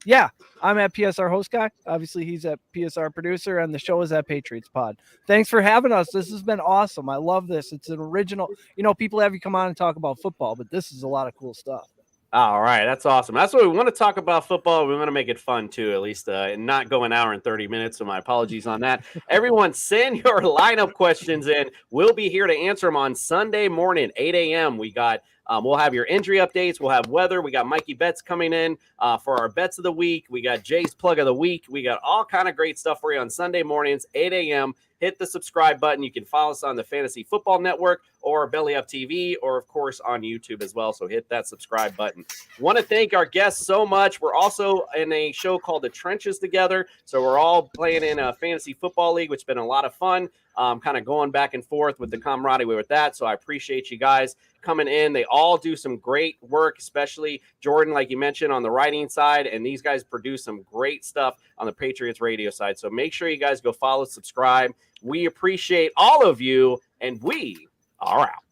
Yeah, I'm at PSR Host Guy. Obviously, he's at PSR Producer, and the show is at Patriots Pod. Thanks for having us. This has been awesome. I love this. It's an original. People have you come on and talk about football, but this is a lot of cool stuff. All right, that's awesome. That's what we want to talk about football. We want to make it fun too, at least, and not go an hour and 30 minutes. So my apologies on that. Everyone, send your lineup questions in. We'll be here to answer them on Sunday morning, 8 a.m. We got. We'll have your injury updates. We'll have weather. We got Mikey Betts coming in for our bets of the week. We got Jay's plug of the week. We got all kind of great stuff for you on Sunday mornings, 8 a.m. Hit the subscribe button. You can follow us on the Fantasy Football Network or Belly Up TV or, of course, on YouTube as well. So hit that subscribe button. Want to thank our guests so much. We're also in a show called The Trenches together. So we're all playing in a Fantasy Football League, which has been a lot of fun. Kind of going back and forth with the camaraderie with that. So I appreciate you guys coming in. They all do some great work, especially Jordan, like you mentioned, on the writing side. And these guys produce some great stuff on the Patriots radio side. So make sure you guys go follow, subscribe. We appreciate all of you, and we are out.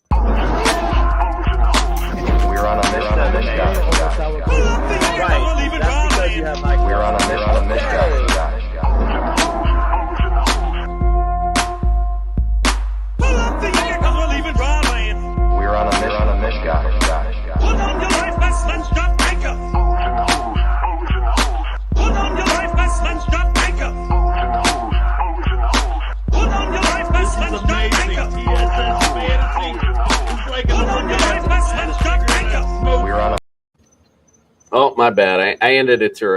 We're on a mission. Right. That's because you have Mike. We're on a mission. We're on a mission, guys. Put on your life vest and stop anchor. Put on your life vest and stop anchor. Put on your life vest and stop anchor. Put on your life vest and stop anchor. Oh, my bad. I ended it too early.